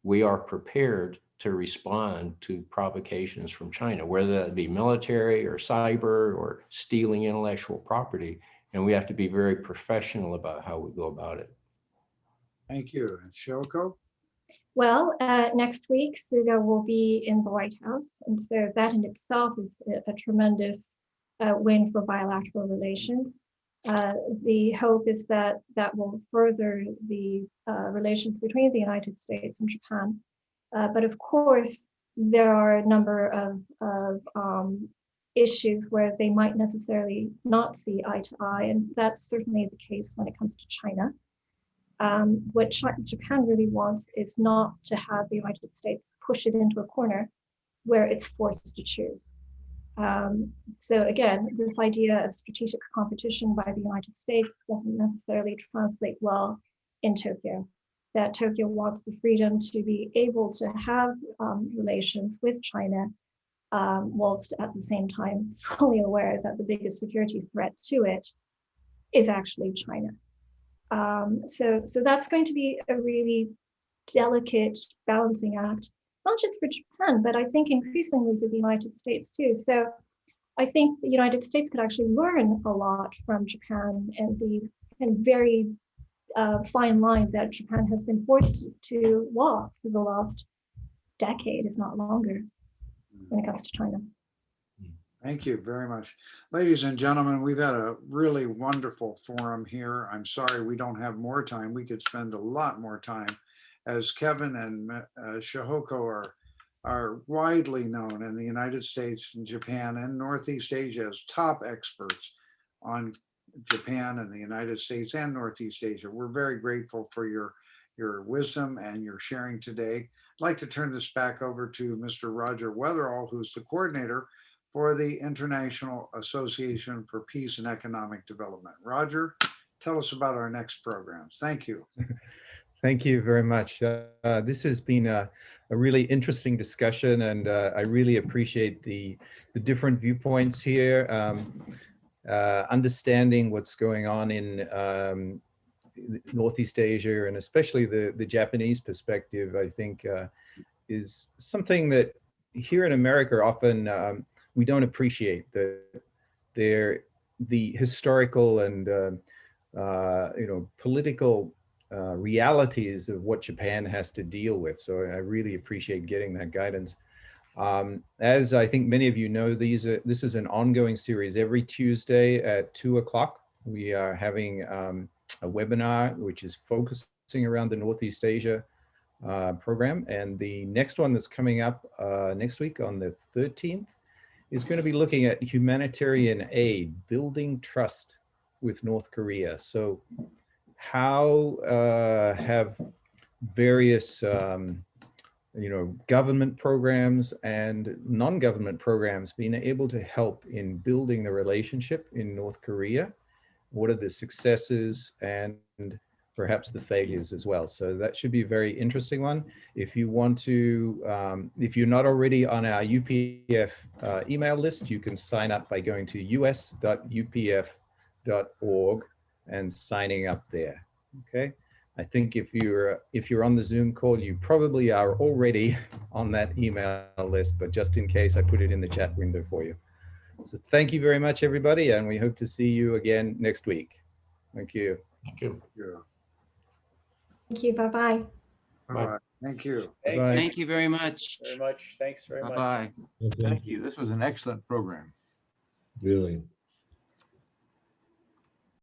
we are prepared to respond to provocations from China, whether that be military or cyber or stealing intellectual property. And we have to be very professional about how we go about it. Thank you. And Shihoko? Well, next week, Suga will be in the White House. And so that in itself is a tremendous win for bilateral relations. The hope is that will further the relations between the United States and Japan. But of course, there are a number of issues where they might necessarily not see eye to eye. And that's certainly the case when it comes to China. What Japan really wants is not to have the United States push it into a corner where it's forced to choose. So again, this idea of strategic competition by the United States doesn't necessarily translate well in Tokyo. That Tokyo wants the freedom to be able to have relations with China, whilst at the same time fully aware that the biggest security threat to it is actually China. So that's going to be a really delicate balancing act, not just for Japan, but I think increasingly for the United States too. So I think the United States could actually learn a lot from Japan and the very fine line that Japan has been forced to walk for the last decade, if not longer, when it comes to China. Thank you very much. Ladies and gentlemen, we've had a really wonderful forum here. I'm sorry we don't have more time. We could spend a lot more time, as Kevin and Shihoko are widely known in the United States and Japan and Northeast Asia as top experts on Japan and the United States and Northeast Asia. We're very grateful for your wisdom and your sharing today. I'd like to turn this back over to Mr. Roger Weatherall, who's the coordinator for the International Association for Peace and Economic Development. Roger, tell us about our next programs. Thank you. Thank you very much. This has been a really interesting discussion, and I really appreciate the different viewpoints here. Understanding what's going on in Northeast Asia, and especially the Japanese perspective, I think is something that here in America often we don't appreciate. The historical and political realities of what Japan has to deal with. So I really appreciate getting that guidance. As I think many of you know, this is an ongoing series. Every Tuesday at 2 o'clock, we are having a webinar which is focusing around the Northeast Asia program. And the next one that's coming up next week on the 13th is going to be looking at humanitarian aid, building trust with North Korea. So how have various government programs and non-government programs been able to help in building the relationship in North Korea? What are the successes and perhaps the failures as well? So that should be a very interesting one. If you want to, if you're not already on our UPF email list, you can sign up by going to us.upf.org and signing up there. Okay. I think if you're on the Zoom call, you probably are already on that email list, but just in case, I put it in the chat window for you. So thank you very much, everybody, and we hope to see you again next week. Thank you. Thank you. Thank you. Bye-bye. Bye. Thank you. Thank you very much. Very much. Thanks very much. Bye-bye. Thank you. This was an excellent program. Really.